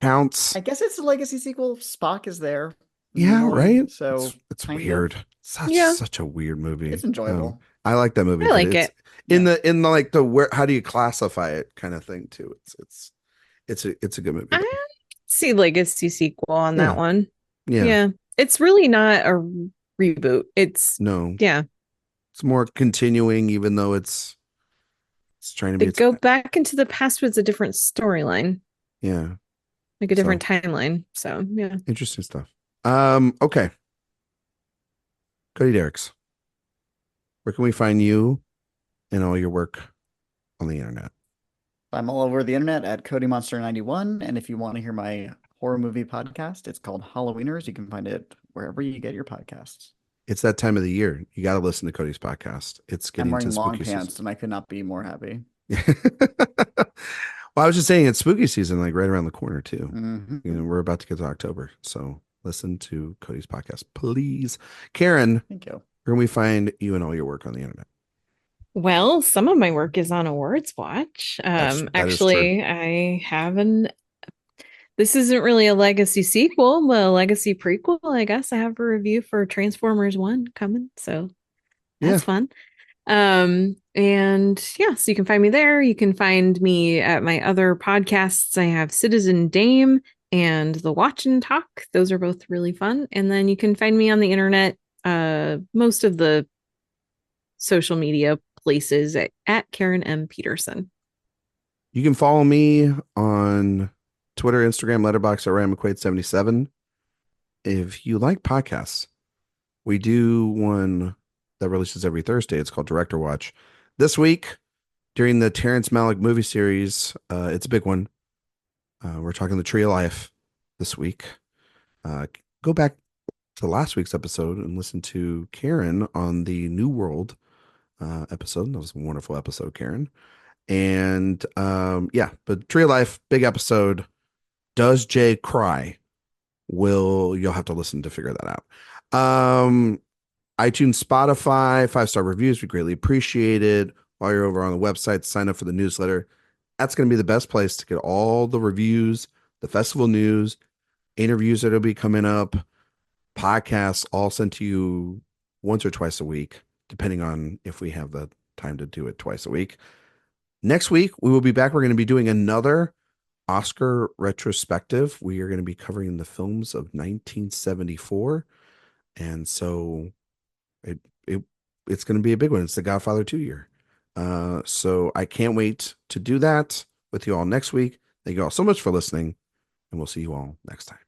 counts. I guess it's a legacy sequel. Spock is there. Yeah, right. So it's weird. Such a weird movie. It's enjoyable. I like that movie. I like it. In the like the where, how do you classify it kind of thing too. It's a good movie. I see legacy sequel on that one. Yeah. It's really not a reboot. It's It's more continuing, even though it's trying to be. Go back into the past was a different storyline. Yeah, like a different timeline. So yeah, interesting stuff. Okay, Cody Dericks, where can we find you and all your work on the internet? I'm all over the internet at CodyMonster91, and if you want to hear my horror movie podcast, it's called Halloweeners. You can find it wherever you get your podcasts. It's that time of the year. You got to listen to Cody's podcast. It's getting I'm wearing to long spooky pants, season. and I could not be more happy. Well, I was just saying it's spooky season, like right around the corner too. Mm-hmm. We're about to get to October, so listen to Cody's podcast, please. Karen, thank you. Where can we find you and all your work on the internet? Well, some of my work is on AwardsWatch. Actually, I have this isn't really a legacy sequel, but a legacy prequel, I guess. I have a review for Transformers 1 coming, so that's fun. So you can find me there. You can find me at my other podcasts. I have Citizen Dame and The Watch and Talk. Those are both really fun. And then you can find me on the internet, most of the social media places at Karen M. Peterson. You can follow me on Twitter, Instagram, Letterboxd at Ryan McQuade 77. If you like podcasts, we do one that releases every Thursday. It's called Director Watch. This week, during the Terrence Malick movie series, it's a big one. We're talking The Tree of Life this week. Go back to last week's episode and listen to Karen on the New World episode. That was a wonderful episode, Karen. And but Tree of Life, big episode. Does Jay cry you'll have to listen to figure that out. iTunes, Spotify, 5-star reviews, we greatly appreciate it. While you're over on the website, sign up for the newsletter. That's going to be the best place to get all the reviews, the festival news, interviews that'll be coming up, podcasts all sent to you once or twice a week, depending on if we have the time to do it twice a week. Next week, we will be back. We're going to be doing another Oscar retrospective. We are going to be covering the films of 1974. And so it's going to be a big one. It's the Godfather 2 year. So I can't wait to do that with you all next week. Thank you all so much for listening, and we'll see you all next time.